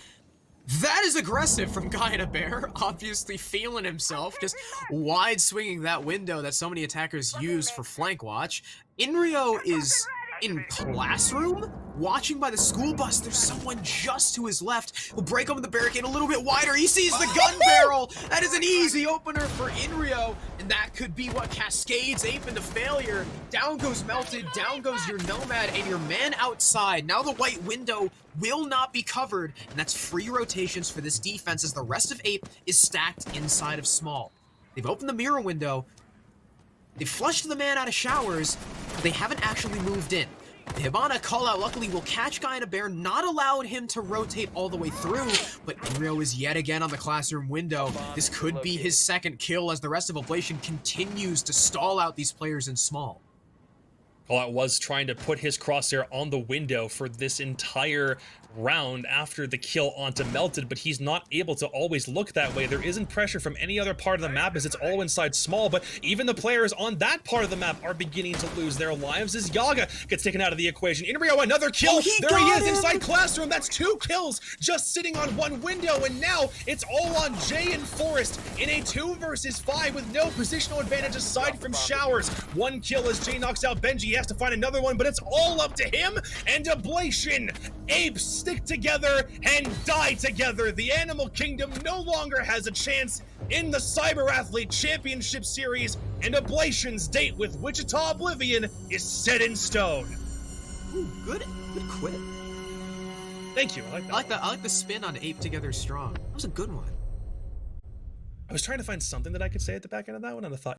That is aggressive from Guy and a Bear, obviously feeling himself, just wide swinging that window that so many attackers use for flank watch. Inrio is in classroom, watching by the school bus. There's someone just to his left. He'll break open the barricade a little bit wider. He sees the gun barrel. That is an easy opener for Inrio, and that could be what cascades Ape into failure. Down goes Melted, down goes your Nomad, and your man outside. Now the white window will not be covered, and that's free rotations for this defense as the rest of Ape is stacked inside of small. They've opened the mirror window. They flushed the man out of showers, but they haven't actually moved in. The Hibana call-out luckily will catch Guy and a Bear, not allowing him to rotate all the way through, but Inrio is yet again on the classroom window. This could be his second kill as the rest of Oblation continues to stall out these players in small. Callout was trying to put his crosshair on the window for this entire round after the kill onto Melted, but he's not able to always look that way. There isn't pressure from any other part of the map as it's all inside small, but even the players on that part of the map are beginning to lose their lives as Yaga gets taken out of the equation. Inrio, another kill. There he is inside classroom. That's 2 kills just sitting on one window, and now it's all on Jay and Forrest in a 2 versus 5 with no positional advantage aside from showers. 1 kill as Jay knocks out Benji. He has to find another one, but it's all up to him and Oblation. Ape stick together and die together. The Animal Kingdom no longer has a chance in the Cyber Athlete Championship Series, and Oblation's date with Wichita Oblivion is set in stone. Ooh, good quit. Thank you. I like that. I like the spin on Ape Together Strong. That was a good one. I was trying to find something that I could say at the back end of that one, and I thought,